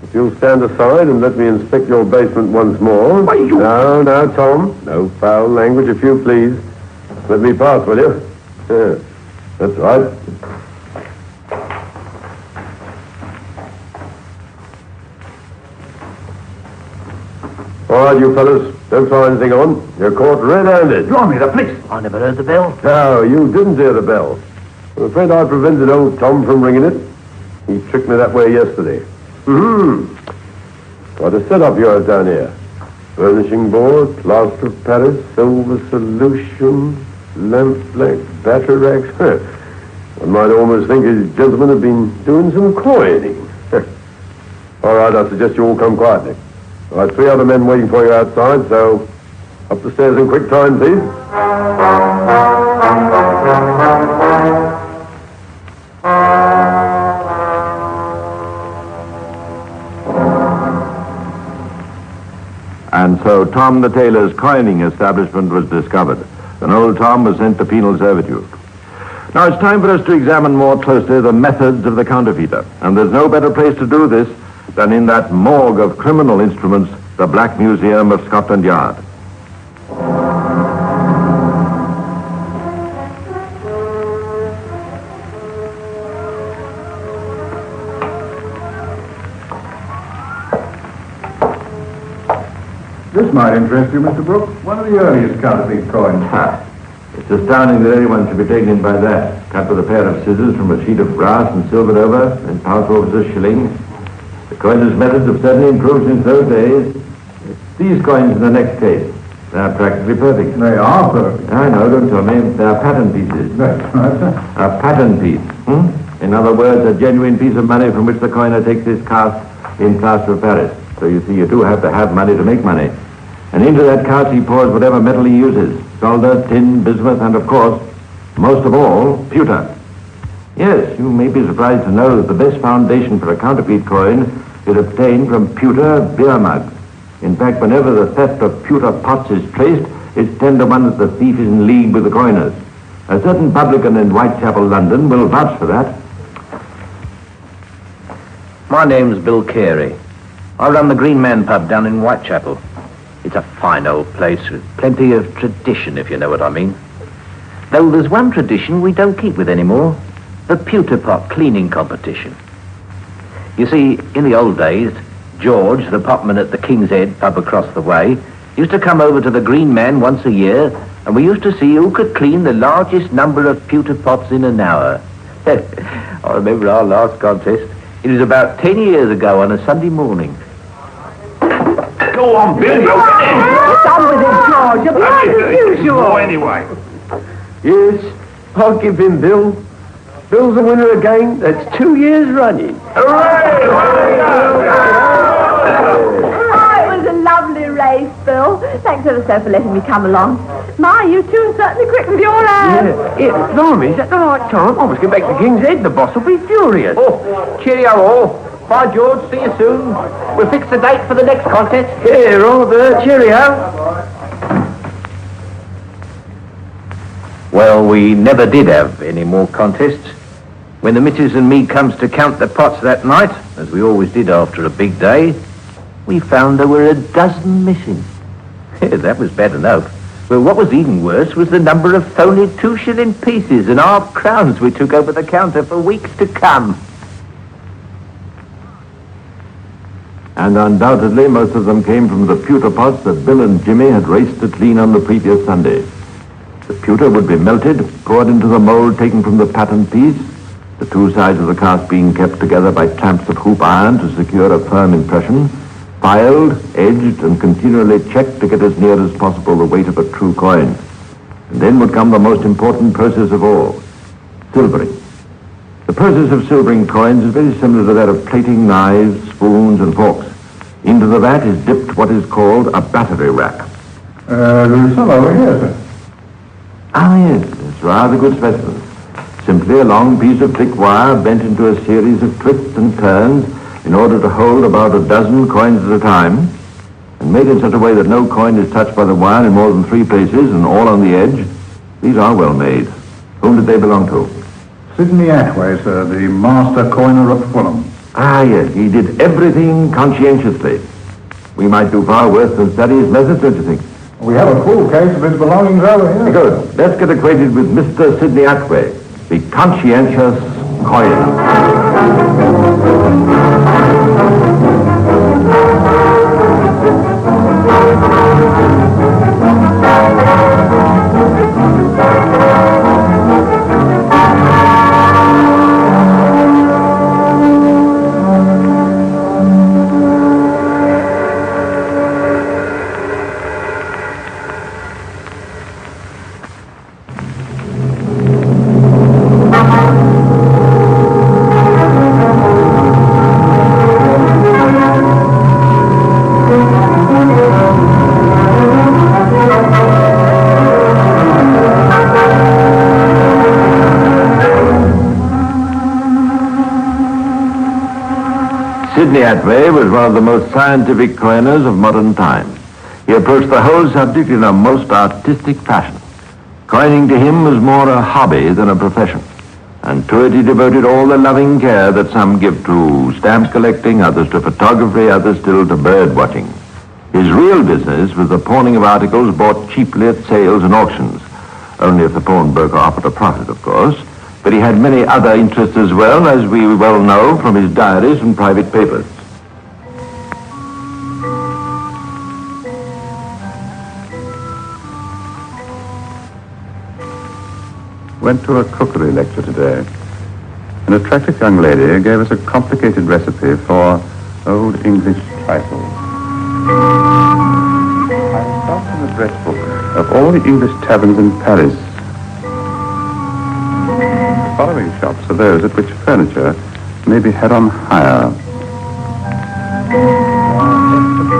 If you'll stand aside and let me inspect your basement once more. Why, you... No, Tom. No foul language, if you please. Let me pass, will you? Yeah, that's right. All right, you fellas. Don't try anything on. You're caught red-handed. Blimey, the police. I never heard the bell. No, you didn't hear the bell. I'm afraid I prevented old Tom from ringing it. He tricked me that way yesterday. Got a set up yours down here. Furnishing board, plaster of Paris, silver solution, lamp black, batter racks. One might almost think his gentlemen have been doing some coining. All right, I suggest you all come quietly. I've got 3 other men waiting for you outside, so up the stairs in quick time, please. And so Tom the tailor's coining establishment was discovered, and old Tom was sent to penal servitude. Now it's time for us to examine more closely the methods of the counterfeiter, and there's no better place to do this than in that morgue of criminal instruments, the Black Museum of Scotland Yard. This might interest you, Mr. Brooks. One of the earliest counterfeit coins. It's astounding that anyone should be taken in by that. Cut with a pair of scissors from a sheet of brass and silvered over, and passed off as a shilling. The coiner's methods have certainly improved since those days. These coins in the next case, they're practically perfect. They are perfect. I know, don't tell me. They're pattern pieces. That's right, sir. A pattern piece. In other words, a genuine piece of money from which the coiner takes his cast in plaster of Paris. So you see, you do have to have money to make money. And into that cast he pours whatever metal he uses. Solder, tin, bismuth, and of course, most of all, pewter. Yes, you may be surprised to know that the best foundation for a counterfeit coin is obtained from pewter beer mugs. In fact, whenever the theft of pewter pots is traced, it's 10 to 1 that the thief is in league with the coiners. A certain publican in Whitechapel, London, will vouch for that. My name's Bill Carey. I run the Green Man pub down in Whitechapel. It's a fine old place with plenty of tradition, if you know what I mean. Though there's one tradition we don't keep with anymore. a pewter pot cleaning competition. You see, in the old days, George, the potman at the King's Head pub across the way, used to come over to the Green Man once a year, and we used to see who could clean the largest number of pewter pots in an hour. I remember our last contest. It was about 10 years ago on a Sunday morning. Go on, Bill. What's on with it, George? You're behind as usual. Oh, anyway. Yes, I'll give him Bill. Bill's the winner again. That's 2 years running. Lovely race, Bill. Thanks ever so for letting me come along. My, you two are certainly quick with your hands. Yeah, blimey, is that the right time? I must get back to King's Head. The boss will be furious. Oh, cheerio all. Bye, George. See you soon. We'll fix the date for the next contest. Yeah, rather. Cheerio. Well, we never did have any more contests. When the missus and me comes to count the pots that night, as we always did after a big day, we found there were a dozen missing. That was bad enough. Well, what was even worse was the number of phony 2-shilling pieces and half-crowns we took over the counter for weeks to come. And undoubtedly, most of them came from the pewter pots that Bill and Jimmy had raced to clean on the previous Sunday. The pewter would be melted, poured into the mold taken from the pattern piece, the two sides of the cast being kept together by clamps of hoop iron to secure a firm impression, filed, edged, and continually checked to get as near as possible the weight of a true coin. And then would come the most important process of all, silvering. The process of silvering coins is very similar to that of plating knives, spoons, and forks. Into the vat is dipped what is called a battery rack. There's some over here, sir. Ah, yes, it's rather good specimen. Simply a long piece of thick wire bent into a series of twists and turns in order to hold about a dozen coins at a time, and made in such a way that no coin is touched by the wire in more than 3 places, and all on the edge. These are well made. Whom did they belong to? Sidney Atway, sir, the master coiner of Fulham. Ah, yes, he did everything conscientiously. We might do far worse than study his methods, don't you think? We have a full case of his belongings over here. Good. Let's get acquainted with Mr. Sidney Atway, the conscientious coiner. Sidney Atway was one of the most scientific coiners of modern times. He approached the whole subject in a most artistic fashion. Coining to him was more a hobby than a profession, and to it he devoted all the loving care that some give to stamp collecting, others to photography, others still to bird watching. His real business was the pawning of articles bought cheaply at sales and auctions, only if the pawnbroker offered a profit, of course. But he had many other interests as well, as we well know from his diaries and private papers. Went to a cookery lecture today. An attractive young lady gave us a complicated recipe for old English trifles. I found an address book of all the English taverns in Paris. The following shops are those at which furniture may be had on hire.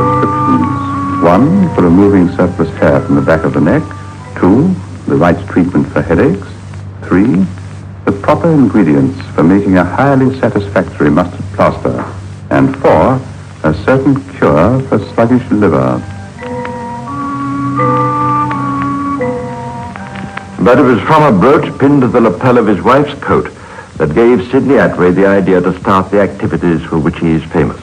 Prescriptions. 1, for removing surplus hair from the back of the neck. 2, the right treatment for headaches. 3, the proper ingredients for making a highly satisfactory mustard plaster. And 4, a certain cure for sluggish liver. But it was from a brooch pinned to the lapel of his wife's coat that gave Sidney Atway the idea to start the activities for which he is famous.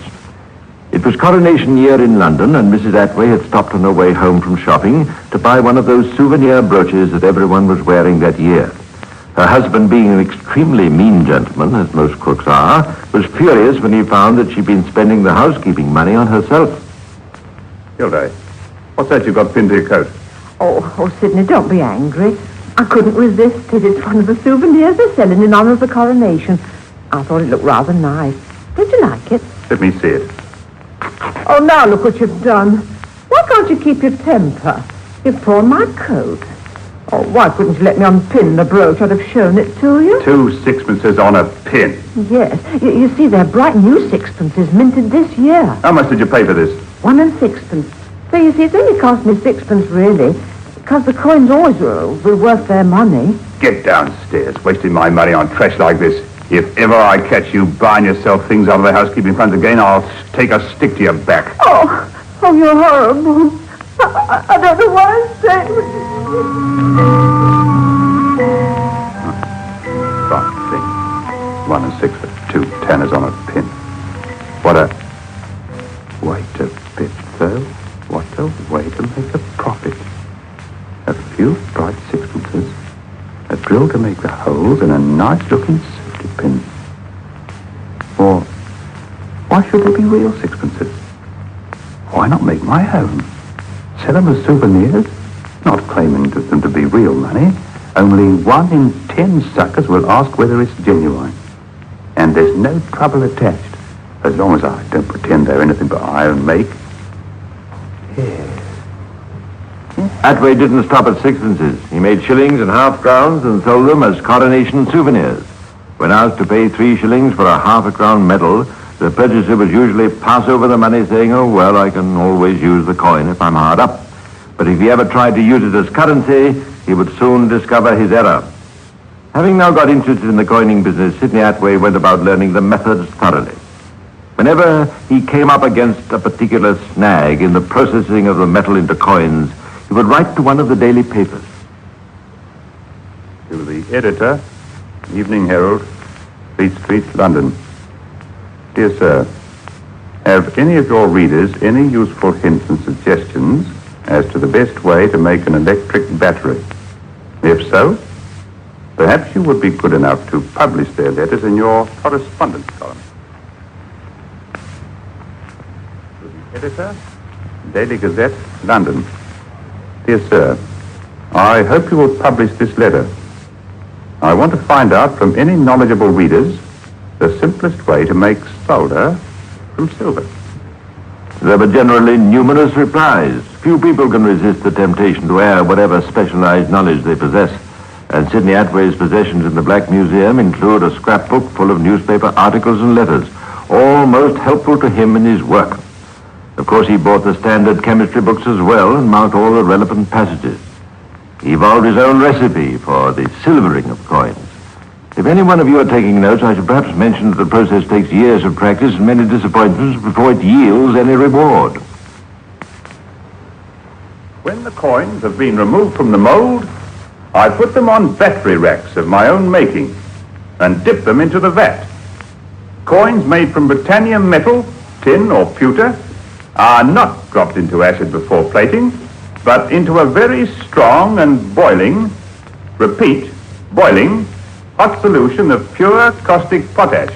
It was Coronation year in London, and Mrs. Atway had stopped on her way home from shopping to buy one of those souvenir brooches that everyone was wearing that year. Her husband, being an extremely mean gentleman, as most crooks are, was furious when he found that she'd been spending the housekeeping money on herself. Hilda, what's that you've got pinned to your coat? Oh, Sidney, don't be angry. I couldn't resist it. It's one of the souvenirs they're selling in honor of the coronation. I thought it looked rather nice. Did you like it? Let me see it. Oh, now look what you've done. Why can't you keep your temper? You've torn my coat. Oh, why couldn't you let me unpin the brooch? I'd have shown it to you. 2 sixpences on a pin. Yes. You see, they're bright new sixpences, minted this year. How much did you pay for this? 1 and 6pence. So you see, it's only cost me 6pence, really, because the coins always will be worth their money. Get downstairs, wasting my money on trash like this. If ever I catch you buying yourself things out of the housekeeping funds again, I'll take a stick to your back. Oh, you're horrible. I don't know what I'm saying. Right thing. 1 and 6 for 2 tanners on a pin. What a... Wait a bit, though. What a way to make a profit. A few bright sixpences, a drill to make the holes, and a nice-looking safety pin. Or, why should they be real sixpences? Why not make my own? Sell them as souvenirs, not claiming them to be real money. Only 1 in 10 suckers will ask whether it's genuine. And there's no trouble attached, as long as I don't pretend they're anything but iron make. Yes. Attway didn't stop at sixpences. He made shillings and half-crowns and sold them as coronation souvenirs. When asked to pay 3 shillings for a half-a-crown medal, the purchaser would usually pass over the money, saying, "Oh, well, I can always use the coin if I'm hard up." But if he ever tried to use it as currency, he would soon discover his error. Having now got interested in the coining business, Sidney Attway went about learning the methods thoroughly. Whenever he came up against a particular snag in the processing of the metal into coins, he would write to one of the daily papers. To the editor, Evening Herald, Fleet Street, London. Dear sir, have any of your readers any useful hints and suggestions as to the best way to make an electric battery? If so, perhaps you would be good enough to publish their letters in your correspondence column. To the editor, Daily Gazette, London. Dear sir, I hope you will publish this letter. I want to find out from any knowledgeable readers the simplest way to make solder from silver. There were generally numerous replies. Few people can resist the temptation to air whatever specialized knowledge they possess. And Sidney Attway's possessions in the Black Museum include a scrapbook full of newspaper articles and letters, all most helpful to him in his work. Of course, he bought the standard chemistry books as well and marked all the relevant passages. He evolved his own recipe for the silvering of coins. If any one of you are taking notes, I should perhaps mention that the process takes years of practice and many disappointments before it yields any reward. When the coins have been removed from the mold, I put them on battery racks of my own making and dip them into the vat. Coins made from Britannia metal, tin or pewter, are not dropped into acid before plating, but into a very strong and boiling, boiling, hot solution of pure caustic potash.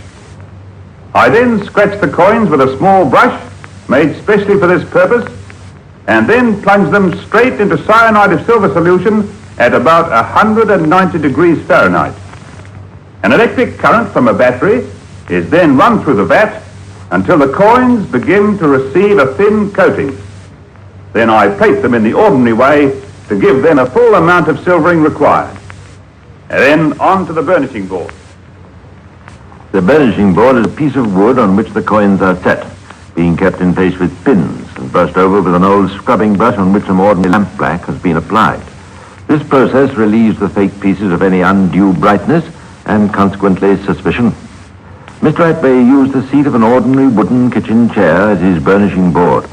I then scratch the coins with a small brush made specially for this purpose, and then plunge them straight into cyanide of silver solution at about 190 degrees Fahrenheit. An electric current from a battery is then run through the vat until the coins begin to receive a thin coating. Then I plate them in the ordinary way to give them a full amount of silvering required. And then on to the burnishing board. The burnishing board is a piece of wood on which the coins are set, being kept in place with pins and brushed over with an old scrubbing brush on which some ordinary lampblack has been applied. This process relieves the fake pieces of any undue brightness and consequently suspicion. Mr. Attway used the seat of an ordinary wooden kitchen chair as his burnishing board.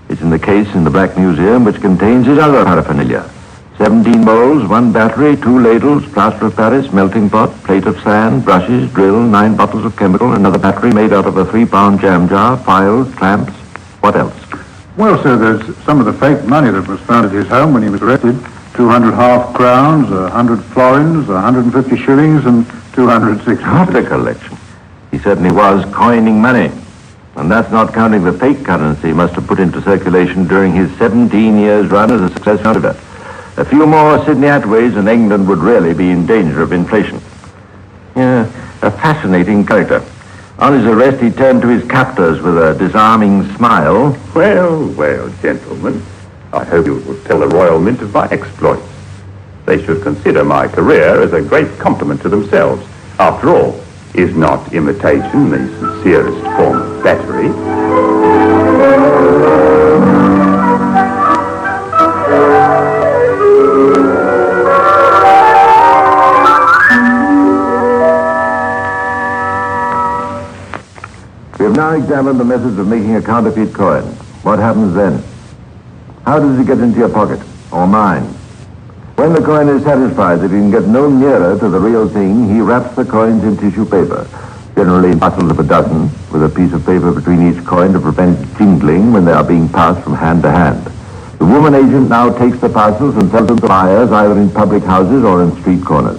It's in the case in the Black Museum which contains his other paraphernalia. 17 bowls, 1 battery, 2 ladles, plaster of Paris, melting pot, plate of sand, brushes, drill, 9 bottles of chemical, another battery made out of a 3-pound jam jar, files, clamps. What else? Well, sir, there's some of the fake money that was found at his home when he was arrested. 200 half-crowns, 100 florins, 150 shillings, and 260. What a collection. He certainly was coining money. And that's not counting the fake currency he must have put into circulation during his 17 years' run as a successful counterfeiter. A few more Sydney Atways and England would really be in danger of inflation. Yeah, a fascinating character. On his arrest, he turned to his captors with a disarming smile. Well, gentlemen, I hope you will tell the Royal Mint of my exploits. They should consider my career as a great compliment to themselves. After all, is not imitation the sincerest form of flattery? We have now examined the methods of making a counterfeit coin. What happens then? How does it get into your pocket, or mine? When the coin is satisfied that he can get no nearer to the real thing, he wraps the coins in tissue paper, generally in parcels of a dozen, with a piece of paper between each coin to prevent jingling when they are being passed from hand to hand. The woman agent now takes the parcels and sells them to buyers either in public houses or in street corners.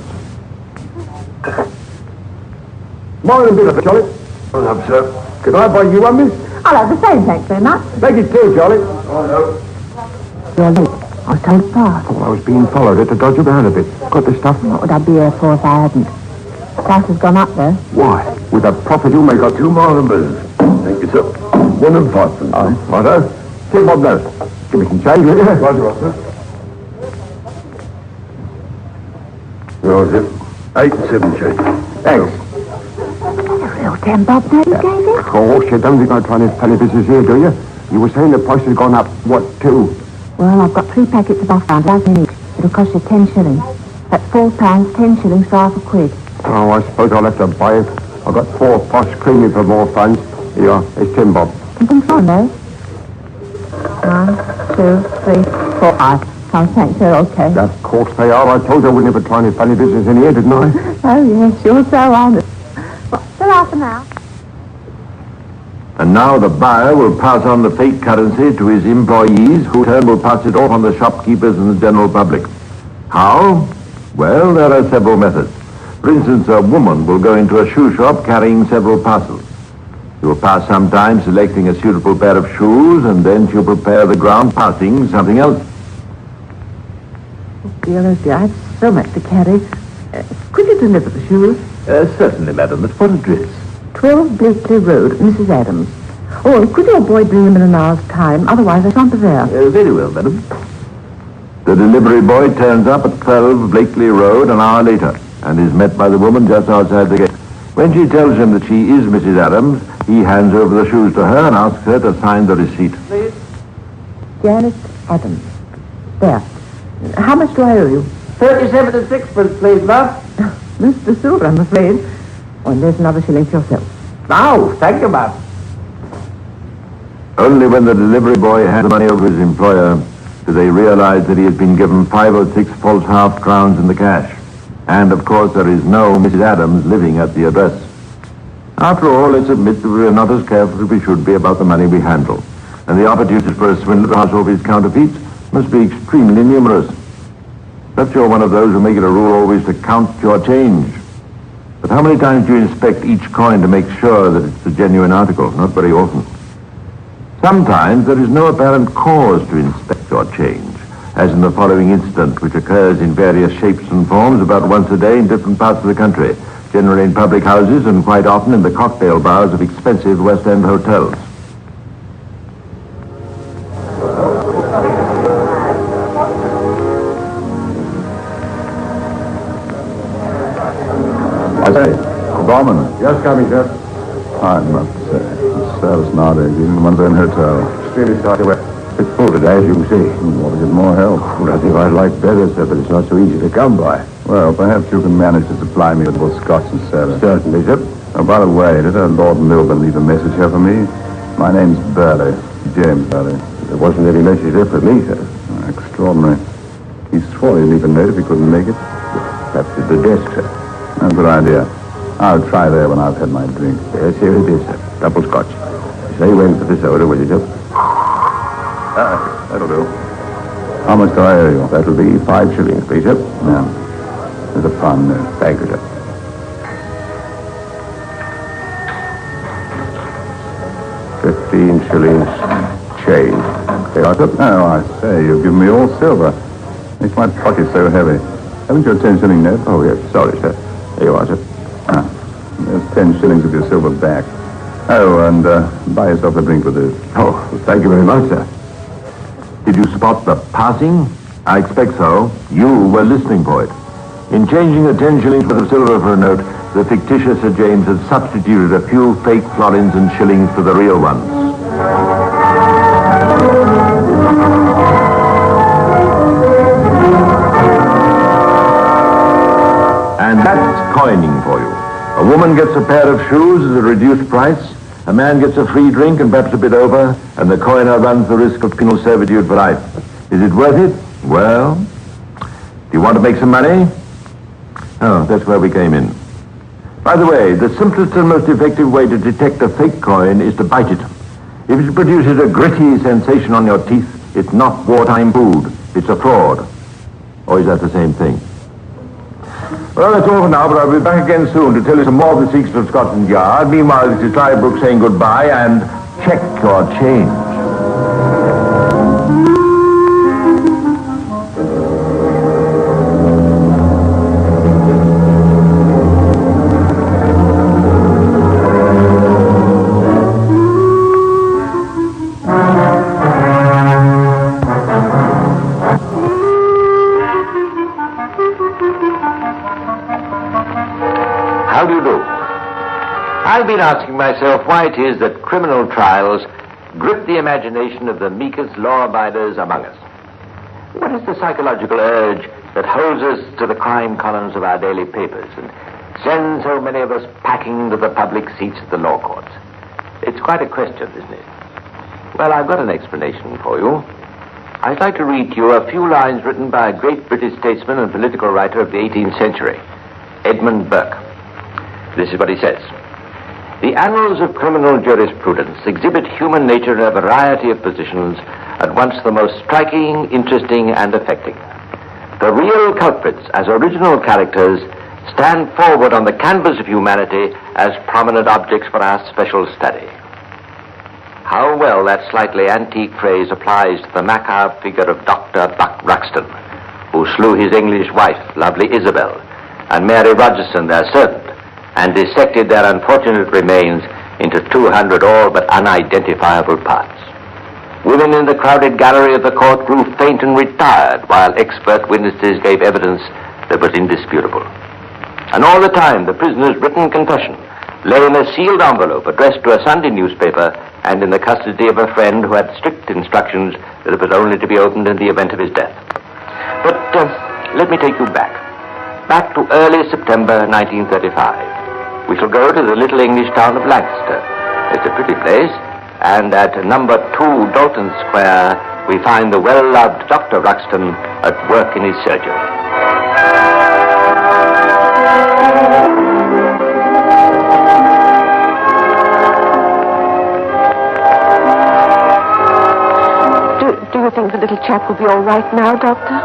Morning, Biff, Charlie. What's up, sir? Could I buy you one, miss? I'll have the same, thanks very much. Make it two, Charlie. Oh, no. You're late. I was told fast. Oh, I was being followed. Had to dodge around a bit. Got the stuff? What would I be here for if I hadn't? The price has gone up, though. Why? With a profit you make up 2 more numbers. Thank you, sir. 1 and 5 cents. Righto. Take Bob those. Give me some change, will you? Roger, sir. Roger. 8 and 7 change. Thanks. A real 10 bob note you gave him? Of course, you don't think I'm trying to penny business here, do you? You were saying the price has gone up, what, 2? Well, I've got 3 packets of off-round, dozen each. It'll cost you 10 shillings. That's £4, 10 shillings for half a quid. Oh, I suppose I'll have to buy it. I've got 4 posh creamy for more funds. Here you are. It's 10 bob. Something fun, though. 1, 2, 3, 4, 5. Oh, thanks, they're okay. Of course they are. I told you I wouldn't ever try any funny business in here, didn't I? Oh, yes, you're so honest. Well, so for now. And now the buyer will pass on the fake currency to his employees, who in turn will pass it off on the shopkeepers and the general public. How? Well, there are several methods. For instance, a woman will go into a shoe shop carrying several parcels. She will pass some time selecting a suitable pair of shoes, and then she'll prepare the ground passing something else. Oh, dear, I have so much to carry. Could you deliver the shoes? Certainly, madam. At what address? 12 Blakely Road, Mrs. Adams. Oh, and could your boy bring them in an hour's time? Otherwise, I shan't be there. Very well, madam. The delivery boy turns up at 12 Blakely Road an hour later and is met by the woman just outside the gate. When she tells him that she is Mrs. Adams, he hands over the shoes to her and asks her to sign the receipt. Please? Janet Adams. There. How much do I owe you? 37 and 6pence, please, love. Mr. Silver, I'm afraid. Oh, and there's another shilling for yourself. No, thank you, ma'am. Only when the delivery boy hands the money over to his employer do they realize that he has been given 5 or 6 false half-crowns in the cash. And, of course, there is no Mrs. Adams living at the address. After all, let's admit that we are not as careful as we should be about the money we handle. And the opportunities for a swindler to pass off his counterfeits must be extremely numerous. Perhaps you're one of those who make it a rule always to count your change. But how many times do you inspect each coin to make sure that it's a genuine article? Not very often. Sometimes there is no apparent cause to inspect your change, as in the following incident, which occurs in various shapes and forms about once a day in different parts of the country, generally in public houses and quite often in the cocktail bars of expensive West End hotels. I say, Gorman. Just coming, sir. I must say, the service nowadays, even the ones in hotel. Still it's hard to wear. It's full today, as you can see. Want to get more help? Well, I think I'd like better, sir, but it's not so easy to come by. Well, perhaps you can manage to supply me with both Scotch and soda. Certainly, sir. Oh, by the way, did Lord Milburn leave a message here for me? My name's Burley, James Burley. There wasn't any message there for me, sir. Extraordinary. He swore he'd leave a note if he couldn't make it. Perhaps at the desk, sir. A good idea. I'll try there when I've had my drink. Yes, here it is, sir. Double Scotch. Say when for the soda, will you, sir? That'll do. How much do I owe you? That'll be 5 shillings, Peter. No. There's a fund there. Thank you, sir. 15 shillings change. Okay, Arthur? Oh, I say, you've given me all silver. Makes my pocket so heavy. Haven't you a 10 shilling note? Oh, yes, sorry, sir. There you are, sir. Ah, there's 10 shillings of your silver back. Oh, and buy yourself a drink with this. Oh, thank you very much, sir. Did you spot the passing? I expect so. You were listening for it. In changing the 10 shillings worth of silver for a note, the fictitious Sir James had substituted a few fake florins and shillings for the real ones. And that's coining for you. A woman gets a pair of shoes at a reduced price, a man gets a free drink and perhaps a bit over, and the coiner runs the risk of penal servitude for life. Is it worth it? Well, do you want to make some money? Oh, that's where we came in. By the way, the simplest and most effective way to detect a fake coin is to bite it. If it produces a gritty sensation on your teeth, it's not wartime food. It's a fraud. Or is that the same thing? Well, that's all for now, but I'll be back again soon to tell you some more of the secrets of Scotland Yard. Meanwhile, this is Clive Brooks saying goodbye, and check your change. How do you do? I've been asking myself why it is that criminal trials grip the imagination of the meekest law-abiders among us. What is the psychological urge that holds us to the crime columns of our daily papers and sends so many of us packing to the public seats at the law courts? It's quite a question, isn't it? Well, I've got an explanation for you. I'd like to read to you a few lines written by a great British statesman and political writer of the 18th century, Edmund Burke. This is what he says. The annals of criminal jurisprudence exhibit human nature in a variety of positions, at once the most striking, interesting, and affecting. The real culprits, as original characters, stand forward on the canvas of humanity as prominent objects for our special study. How well that slightly antique phrase applies to the macabre figure of Dr. Buck Ruxton, who slew his English wife, lovely Isabel, and Mary Rogerson, their servant, and dissected their unfortunate remains into 200 all but unidentifiable parts. Women in the crowded gallery of the court grew faint and retired, while expert witnesses gave evidence that was indisputable. And all the time, the prisoner's written confession lay in a sealed envelope addressed to a Sunday newspaper and in the custody of a friend who had strict instructions that it was only to be opened in the event of his death. But let me take you back to early September 1935. We shall go to the little English town of Lancaster. It's a pretty place, and at number 2 Dalton Square, we find the well-loved Dr. Ruxton at work in his surgery. Do you think the little chap will be all right now, Doctor?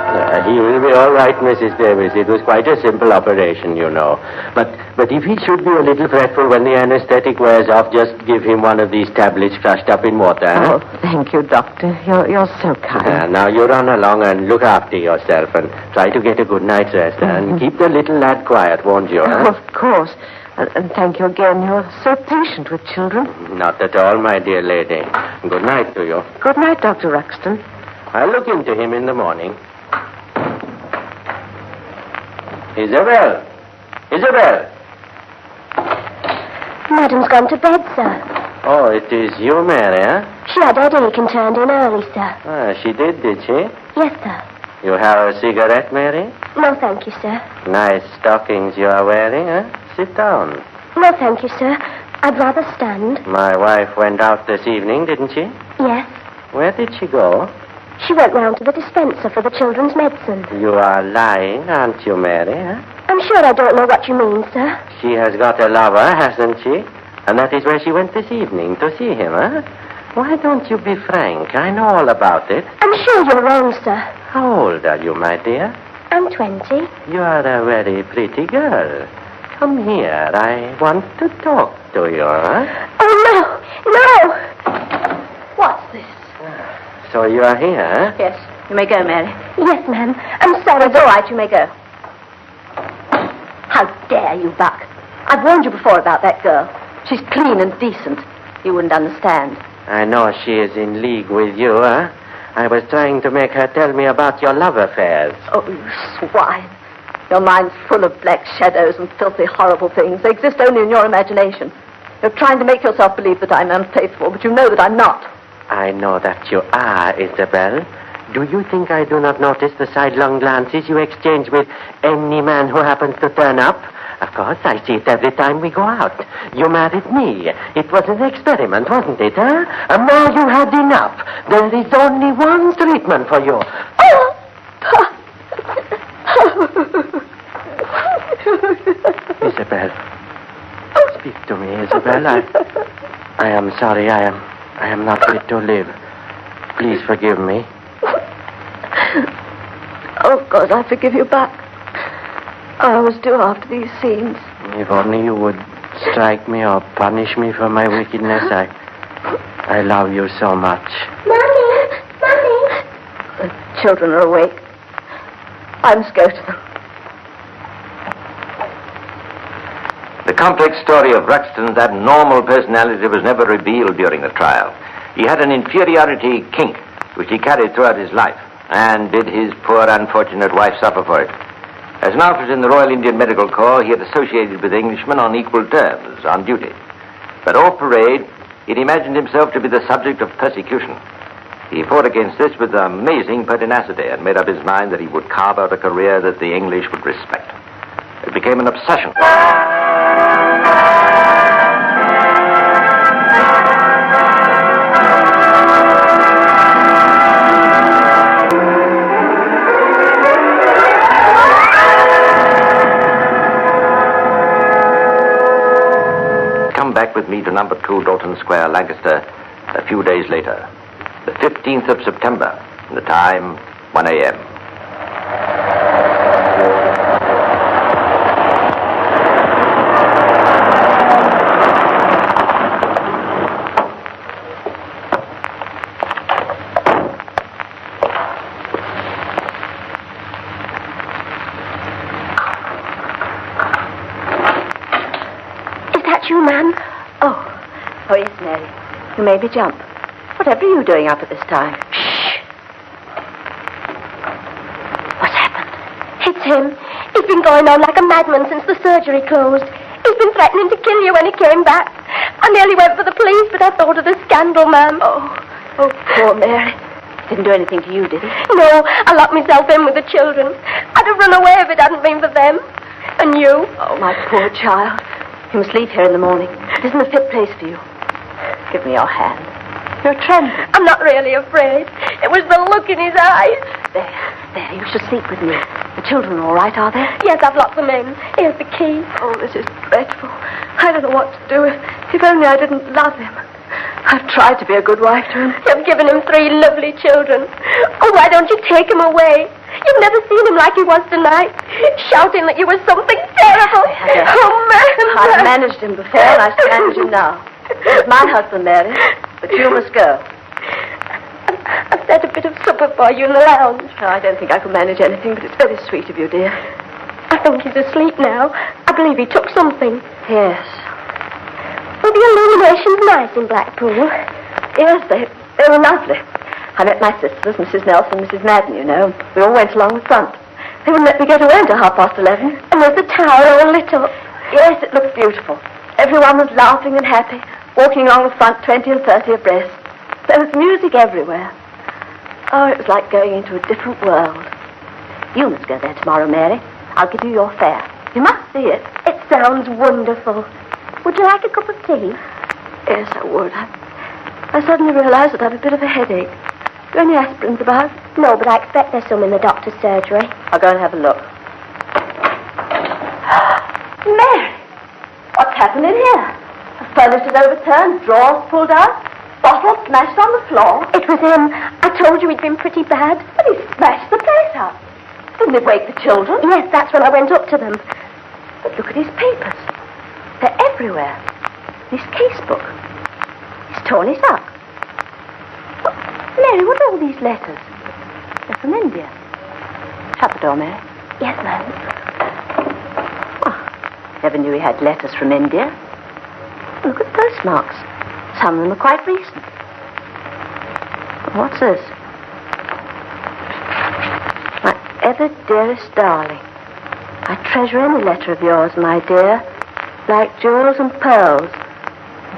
He will be all right, Mrs. Davis. It was quite a simple operation, you know. But if he should be a little fretful when the anesthetic wears off, just give him one of these tablets crushed up in water. Oh, thank you, Doctor. You're so kind. Now you run along and look after yourself and try to get a good night's rest. And keep the little lad quiet, won't you? Oh, of course. And thank you again. You're so patient with children. Not at all, my dear lady. Good night to you. Good night, Dr. Ruxton. I'll look into him in the morning. Isabel! Madam's gone to bed, sir. Oh, it is you, Mary, eh? She had headache and turned in early, sir. Ah, she did she? Yes, sir. You have a cigarette, Mary? No, thank you, sir. Nice stockings you are wearing, eh? Sit down. No, thank you, sir. I'd rather stand. My wife went out this evening, didn't she? Yes. Where did she go? She went round to the dispenser for the children's medicine. You are lying, aren't you, Mary, eh? I'm sure I don't know what you mean, sir. She has got a lover, hasn't she? And that is where she went this evening, to see him, eh? Why don't you be frank? I know all about it. I'm sure you're wrong, sir. How old are you, my dear? I'm 20. You are a very pretty girl. Come here. I want to talk to you, huh? Oh, no! What's this? So you are here, huh? Yes. You may go, Mary. Yes, ma'am. I'm sorry. It's all right. You may go. How dare you, Buck? I've warned you before about that girl. She's clean and decent. You wouldn't understand. I know she is in league with you, huh? I was trying to make her tell me about your love affairs. Oh, you swine. Your mind's full of black shadows and filthy, horrible things. They exist only in your imagination. You're trying to make yourself believe that I'm unfaithful, but you know that I'm not. I know that you are, Isabel. Do you think I do not notice the sidelong glances you exchange with any man who happens to turn up? Of course, I see it every time we go out. You married me. It was an experiment, wasn't it, huh? And now you had enough. There is only one treatment for you. Isabel. Speak to me, Isabel. I am sorry. I am not fit to live. Please forgive me. Oh, of course, I forgive you, Buck. I always do after these scenes. If only you would strike me or punish me for my wickedness, I love you so much. Mommy! The children are awake. I must go to them. The complex story of Ruxton's abnormal personality was never revealed during the trial. He had an inferiority kink, which he carried throughout his life, and did his poor, unfortunate wife suffer for it. As an officer in the Royal Indian Medical Corps, he had associated with Englishmen on equal terms, on duty. But off parade, he'd imagined himself to be the subject of persecution. He fought against this with amazing pertinacity and made up his mind that he would carve out a career that the English would respect. It became an obsession. Back with me to number 2 Dalton Square, Lancaster, a few days later. The 15th of September, the time 1 a.m. You, ma'am? Oh, yes, Mary. You made me jump. Whatever are you doing up at this time? Shh. What's happened? It's him. He's been going on like a madman since the surgery closed. He's been threatening to kill you when he came back. I nearly went for the police, but I thought of the scandal, ma'am. Oh, poor Mary. Didn't do anything to you, did he? No, I locked myself in with the children. I'd have run away if it hadn't been for them. And you? Oh, my poor child. You must leave here in the morning. It isn't a fit place for you. Give me your hand. You're trembling. I'm not really afraid. It was the look in his eyes. There, you should sleep with me. The children are all right, are they? Yes, I've locked them in. Here's the key. Oh, this is dreadful. I don't know what to do. If only I didn't love him. I've tried to be a good wife to him. You've given him 3 lovely children. Oh, why don't you take him away? You've never seen him like he was tonight, shouting that you were something terrible. Oh, man. I've managed him before, and I shall manage him now. He's my husband, Mary, but you must go. I've set a bit of supper for you in the lounge. No, I don't think I could manage anything, but it's very sweet of you, dear. I think he's asleep now. I believe he took something. Yes. Well, the illumination's nice in Blackpool. Yes, they were lovely. I met my sisters, Mrs. Nelson and Mrs. Madden, you know. We all went along the front. They wouldn't let me get away until 11:30. And was the tower all lit up? Yes, it looked beautiful. Everyone was laughing and happy, walking along the front 20 and 30 abreast. There was music everywhere. Oh, it was like going into a different world. You must go there tomorrow, Mary. I'll give you your fare. You must see it. It sounds wonderful. Would you like a cup of tea? Yes, I would. I suddenly realized that I have a bit of a headache. Are there any aspirins about? No, but I expect there's some in the doctor's surgery. I'll go and have a look. Mary! What's happened in here? The furniture's overturned, drawers pulled out, bottles smashed on the floor. It was him. I told you he'd been pretty bad? But he smashed the place up. Didn't he wake the children? Yes, that's when I went up to them. But look at his papers. They're everywhere. His casebook. He's torn it up. Oh, Mary, what are all these letters? They're from India. Shut the door, Mary. Yes, ma'am. Oh, never knew he had letters from India. Look at the postmarks. Some of them are quite recent. What's this? My ever dearest darling, I treasure any letter of yours, my dear, like jewels and pearls.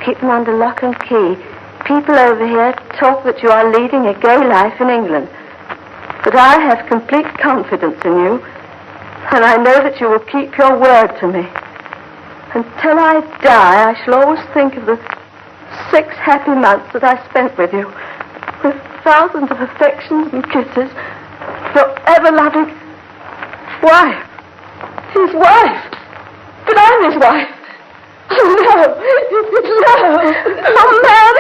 Keep them under lock and key. People over here talk that you are leading a gay life in England. But I have complete confidence in you, and I know that you will keep your word to me. Until I die, I shall always think of the 6 happy months that I spent with you, with thousands of affections and kisses. Your ever-loving wife. His wife. But I'm his wife. Oh, no. No. Oh, Ma'am.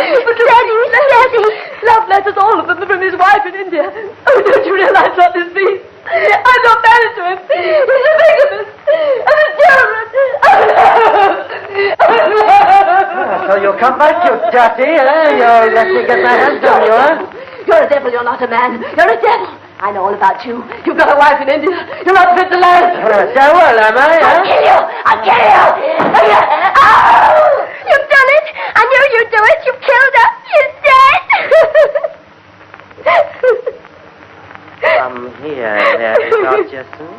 Daddy. Love letters, all of them, from his wife in India. Oh, don't you realize what this means? I'm not married to him. He's a bigamist. And a terrorist. Oh, no. So you come back, you dirty, eh? You let me get my hands on you, eh? You're a devil, you're not a man. You're a devil. I know all about you. You've got a wife in India. You're not fit to live. Devil, am I, I'll kill you. I'll kill you. Oh! You've done it. I knew you'd do it. You killed her. She's dead. Come here, Mary Rogerson.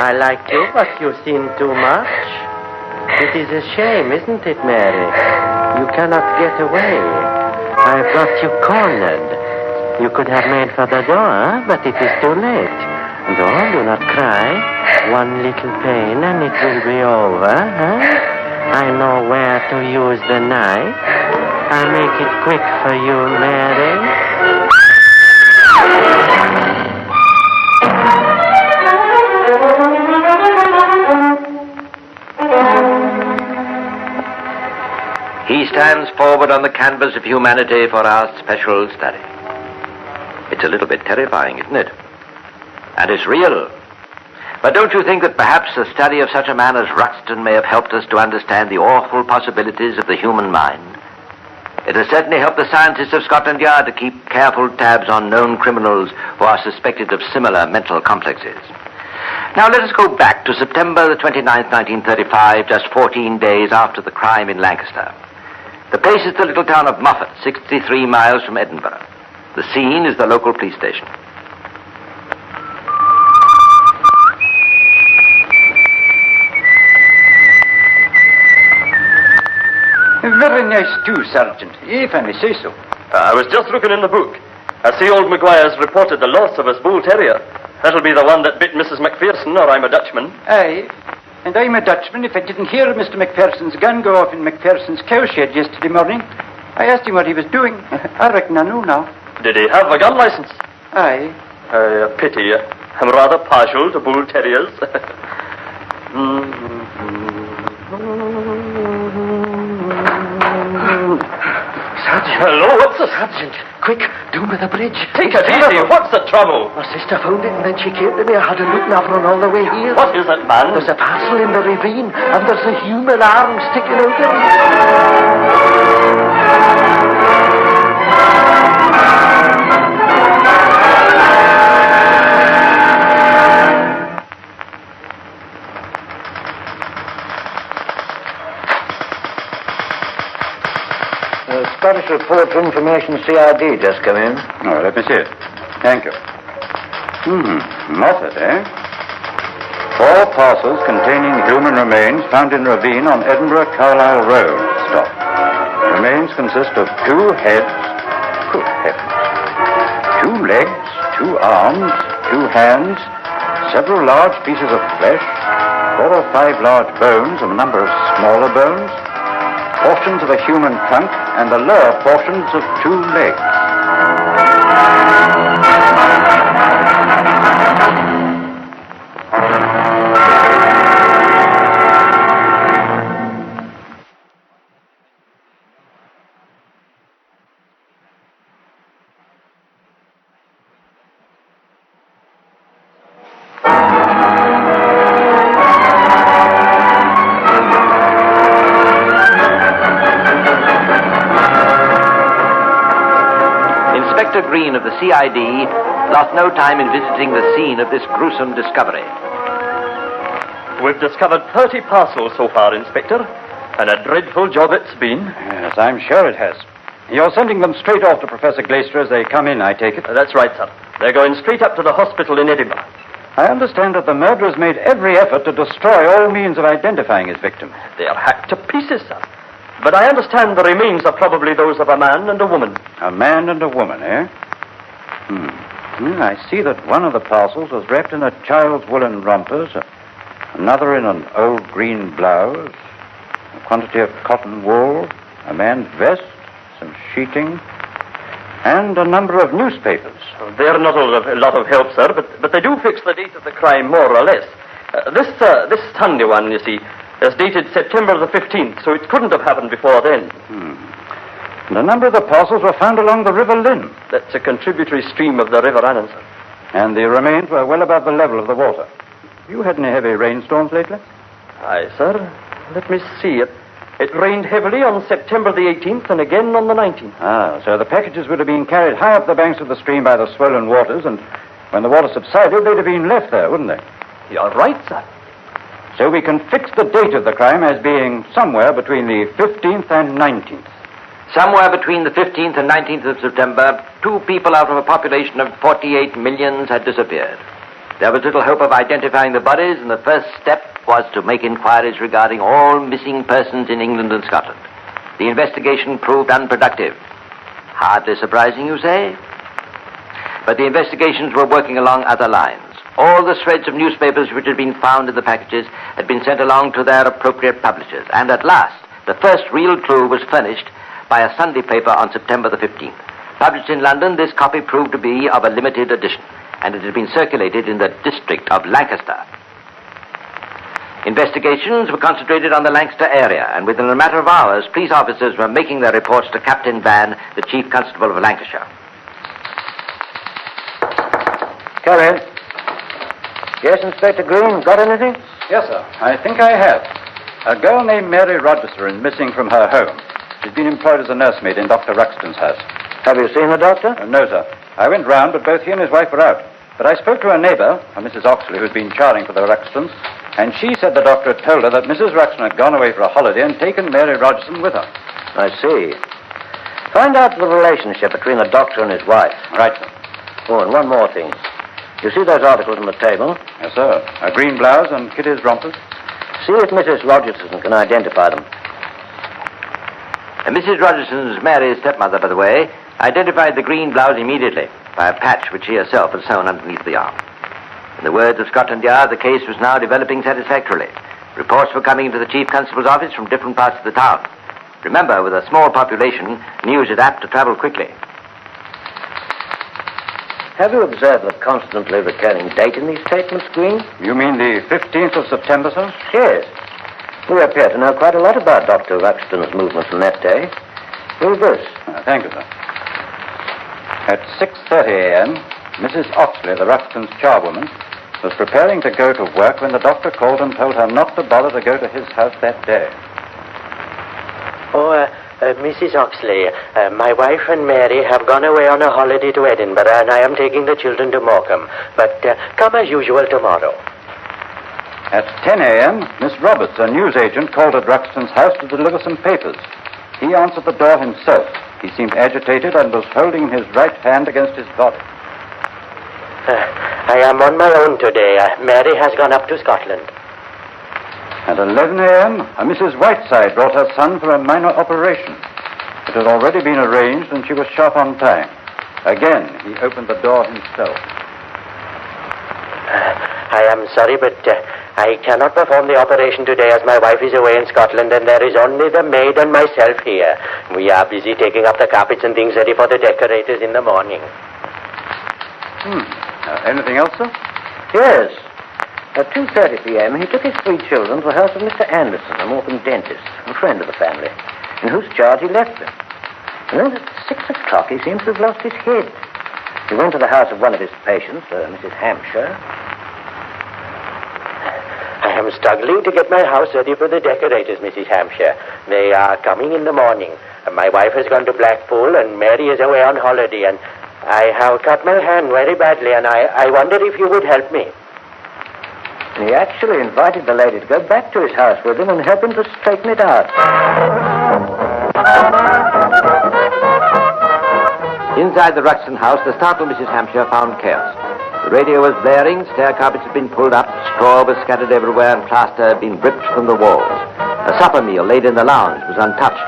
I like you, but you seem too much. It is a shame, isn't it, Mary? You cannot get away. I've got you cornered. You could have made for the door, but it is too late. Do not cry. One little pain and it will be over, huh? I know where to use the knife. I'll make it quick for you, Mary. He stands forward on the canvas of humanity for our special study. It's a little bit terrifying, isn't it? And it's real. But don't you think that perhaps the study of such a man as Ruxton may have helped us to understand the awful possibilities of the human mind? It has certainly helped the scientists of Scotland Yard to keep careful tabs on known criminals who are suspected of similar mental complexes. Now let us go back to September the 29th, 1935, just 14 days after the crime in Lancaster. The place is the little town of Moffat, 63 miles from Edinburgh. The scene is the local police station. Very nice too, Sergeant, if I may say so. I was just looking in the book. I see old McGuire's reported the loss of his bull terrier. That'll be the one that bit Mrs. McPherson, or I'm a Dutchman. Aye, and I'm a Dutchman if I didn't hear Mr. McPherson's gun go off in McPherson's cowshed yesterday morning. I asked him what he was doing. I reckon I know now. Did he have a gun license? Aye. A pity. I'm rather partial to bull terriers. Sergeant. Hello, what's the... Sergeant, quick, down by the bridge. Take it easy. What's the trouble? My sister found it and then she came to me. I had a looking after her all the way here. What is it, man? There's a parcel in the ravine and there's a human arm sticking out of it. Scottish report for information CID just come in. Oh, let me see it. Thank you. Moffat, eh? 4 parcels containing human remains found in ravine on Edinburgh Carlisle Road. Stop. Remains consist of 2 heads. Good heavens. 2 legs, 2 arms, 2 hands, several large pieces of flesh, 4 or 5 large bones, and a number of smaller bones, portions of a human trunk, and the lower portions of 2 legs. Inspector Green of the CID lost no time in visiting the scene of this gruesome discovery. We've discovered 30 parcels so far, Inspector, and a dreadful job it's been. Yes, I'm sure it has. You're sending them straight off to Professor Glaister as they come in, I take it? That's right, sir. They're going straight up to the hospital in Edinburgh. I understand that the murderers made every effort to destroy all means of identifying his victim. They are hacked to pieces, sir. But I understand the remains are probably those of a man and a woman. A man and a woman, eh? I see that one of the parcels was wrapped in a child's woolen rompers, another in an old green blouse, a quantity of cotton wool, a man's vest, some sheeting, and a number of newspapers. They're not a lot of help, sir, but they do fix the date of the crime more or less. This Sunday one, you see, is dated September the 15th, so it couldn't have happened before then. And a number of the parcels were found along the River Lynn. That's a contributory stream of the River Annan, sir. And the remains were well above the level of the water. Have you had any heavy rainstorms lately? Aye, sir. Let me see. It rained heavily on September the 18th and again on the 19th. Ah, so the packages would have been carried high up the banks of the stream by the swollen waters, and when the water subsided, they'd have been left there, wouldn't they? You're right, sir. So we can fix the date of the crime as being somewhere between the 15th and 19th. Somewhere between the 15th and 19th of September, 2 people out of a population of 48 millions had disappeared. There was little hope of identifying the bodies, and the first step was to make inquiries regarding all missing persons in England and Scotland. The investigation proved unproductive. Hardly surprising, you say? But the investigations were working along other lines. All the shreds of newspapers which had been found in the packages had been sent along to their appropriate publishers, and at last, the first real clue was furnished by a Sunday paper on September the 15th. Published in London, this copy proved to be of a limited edition, and it had been circulated in the district of Lancaster. Investigations were concentrated on the Lancaster area, and within a matter of hours, police officers were making their reports to Captain Van, the Chief Constable of Lancashire. Come in. Yes, Inspector Green, got anything? Yes, sir. I think I have. A girl named Mary Rochester is missing from her home. She's been employed as a nursemaid in Dr. Ruxton's house. Have you seen the doctor? No, sir. I went round, but both he and his wife were out. But I spoke to a neighbor, a Mrs. Oxley, who's been charing for the Ruxtons, and she said the doctor had told her that Mrs. Ruxton had gone away for a holiday and taken Mary Rogerson with her. I see. Find out the relationship between the doctor and his wife. Right, sir. Oh, and one more thing. You see those articles on the table? Yes, sir. A green blouse and Kitty's rompers. See if Mrs. Rogerson can identify them. Mrs. Rogerson's Mary's stepmother, by the way, identified the green blouse immediately by a patch which she herself had sewn underneath the arm. In the words of Scotland Yard, the case was now developing satisfactorily. Reports were coming into the Chief Constable's office from different parts of the town. Remember, with a small population, news is apt to travel quickly. Have you observed the constantly recurring date in these statements, Green? You mean the 15th of September, sir? Yes. We appear to know quite a lot about Dr. Ruxton's movements on that day. Read this. Thank you, sir. At 6:30 a.m., Mrs. Oxley, the Ruxton's charwoman, was preparing to go to work when the doctor called and told her not to bother to go to his house that day. Mrs. Oxley, my wife and Mary have gone away on a holiday to Edinburgh, and I am taking the children to Morecambe. But come as usual tomorrow. At 10 a.m., Miss Roberts, a newsagent, called at Ruxton's house to deliver some papers. He answered the door himself. He seemed agitated and was holding his right hand against his body. I am on my own today. Mary has gone up to Scotland. At 11 a.m., a Mrs. Whiteside brought her son for a minor operation. It had already been arranged, and she was sharp on time. Again, he opened the door himself. I am sorry, but I cannot perform the operation today as my wife is away in Scotland and there is only the maid and myself here. We are busy taking up the carpets and things ready for the decorators in the morning. Anything else, sir? Yes. At 2:30 p.m., he took his 3 children to the house of Mr. Anderson, a Morecambe dentist, a friend of the family, in whose charge he left them. And then at 6 o'clock, he seems to have lost his head. He went to the house of one of his patients, Mrs. Hampshire. I am struggling to get my house ready for the decorators, Mrs. Hampshire. They are coming in the morning. My wife has gone to Blackpool, and Mary is away on holiday, and I have cut my hand very badly, and I wondered if you would help me. He actually invited the lady to go back to his house with him and help him to straighten it out. Inside the Ruxton house, the startled Mrs. Hampshire found chaos. The radio was blaring, stair carpets had been pulled up, straw was scattered everywhere, and plaster had been ripped from the walls. A supper meal laid in the lounge was untouched.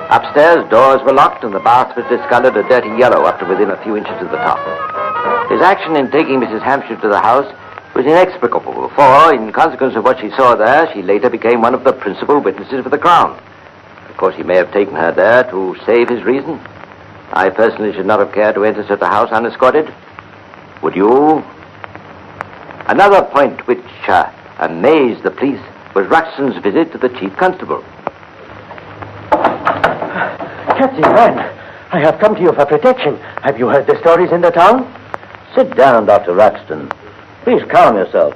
Upstairs, doors were locked, and the bath was discolored a dirty yellow up to within a few inches of the top. His action in taking Mrs. Hampshire to the house was inexplicable, for, in consequence of what she saw there, she later became one of the principal witnesses for the Crown. Of course, he may have taken her there to save his reason. I personally should not have cared to enter such a house unescorted. Would you? Another point which amazed the police was Ruxton's visit to the chief constable. Captain Van, I have come to you for protection. Have you heard the stories in the town? Sit down, Dr. Ruxton. Please calm yourself.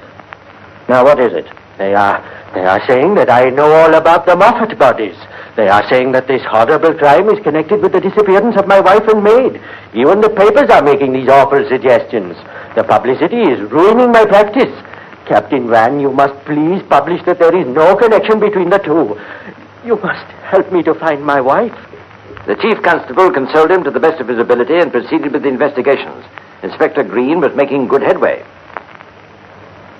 Now, what is it? They are saying that I know all about the Moffat bodies. They are saying that this horrible crime is connected with the disappearance of my wife and maid. Even the papers are making these awful suggestions. The publicity is ruining my practice. Captain Van, you must please publish that there is no connection between the two. You must help me to find my wife. The chief constable consoled him to the best of his ability and proceeded with the investigations. Inspector Green was making good headway.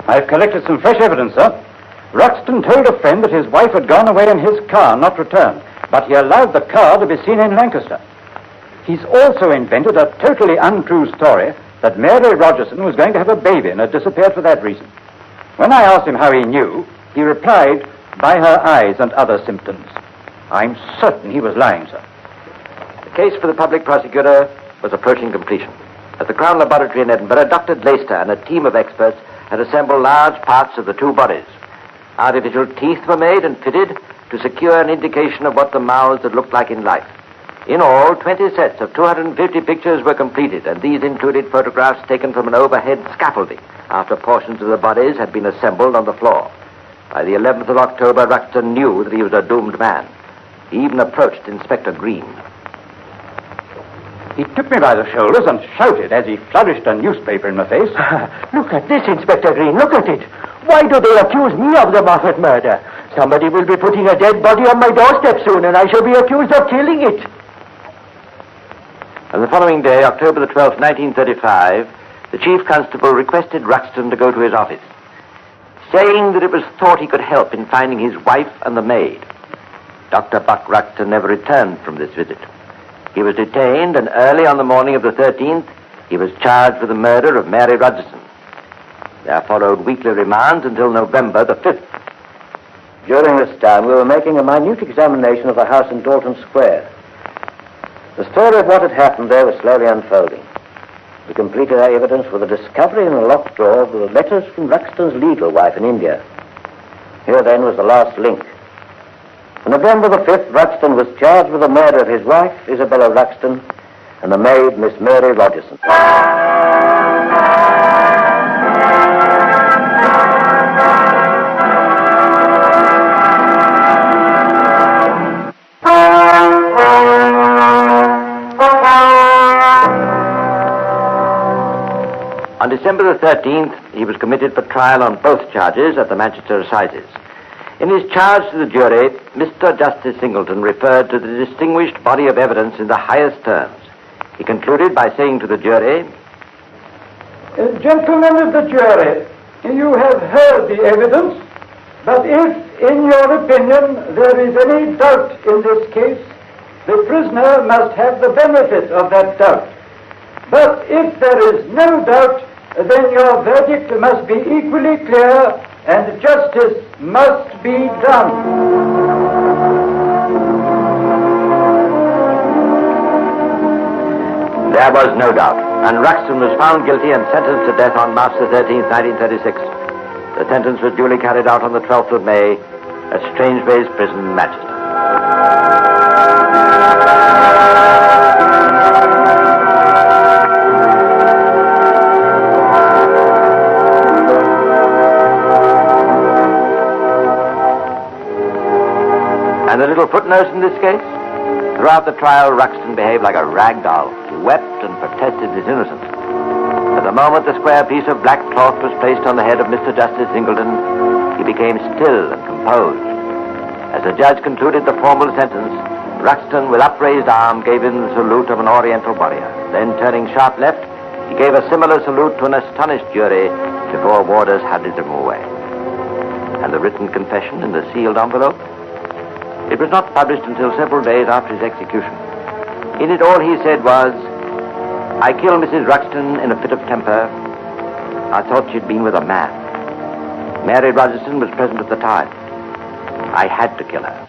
I've collected some fresh evidence, sir. Ruxton told a friend that his wife had gone away in his car, not returned, but he allowed the car to be seen in Lancaster. He's also invented a totally untrue story that Mary Rogerson was going to have a baby and had disappeared for that reason. When I asked him how he knew, he replied, by her eyes and other symptoms. I'm certain he was lying, sir. The case for the public prosecutor was approaching completion. At the Crown Laboratory in Edinburgh, Dr. Glaister and a team of experts had assembled large parts of the two bodies. Artificial teeth were made and fitted to secure an indication of what the mouths had looked like in life. In all, 20 sets of 250 pictures were completed, and these included photographs taken from an overhead scaffolding after portions of the bodies had been assembled on the floor. By the 11th of October, Ruxton knew that he was a doomed man. He even approached Inspector Green. He took me by the shoulders and shouted as he flourished a newspaper in my face. Look at this, Inspector Green, look at it. Why do they accuse me of the Moffat murder? Somebody will be putting a dead body on my doorstep soon, and I shall be accused of killing it. On the following day, October the 12th, 1935, the chief constable requested Ruxton to go to his office, saying that it was thought he could help in finding his wife and the maid. Dr. Buck Ruxton never returned from this visit. He was detained, and early on the morning of the 13th, he was charged with the murder of Mary Rogerson. There followed weekly remands until November the 5th. During this time, we were making a minute examination of the house in Dalton Square. The story of what had happened there was slowly unfolding. We completed our evidence with the discovery in a locked drawer of the letters from Ruxton's legal wife in India. Here, then, was the last link. On November the 5th, Ruxton was charged with the murder of his wife, Isabella Ruxton, and the maid, Miss Mary Rogerson. On December the 13th, he was committed for trial on both charges at the Manchester Assizes. In his charge to the jury, Mr. Justice Singleton referred to the distinguished body of evidence in the highest terms. He concluded by saying to the jury, Gentlemen of the jury, you have heard the evidence, but if, in your opinion, there is any doubt in this case, the prisoner must have the benefit of that doubt. But if there is no doubt, then your verdict must be equally clear and justice must be done. There was no doubt, and Ruxton was found guilty and sentenced to death on March the 13th, 1936. The sentence was duly carried out on the 12th of May at Strangeways Prison, Manchester. And a little footnote in this case. Throughout the trial, Ruxton behaved like a rag doll. He wept and protested his innocence. At the moment the square piece of black cloth was placed on the head of Mr. Justice Singleton, he became still and composed. As the judge concluded the formal sentence, Ruxton, with upraised arm, gave him the salute of an Oriental warrior. Then, turning sharp left, he gave a similar salute to an astonished jury before warders handed him away. And the written confession in the sealed envelope? It was not published until several days after his execution. In it, all he said was, "I killed Mrs. Ruxton in a fit of temper. I thought she'd been with a man. Mary Rogerson was present at the time. I had to kill her."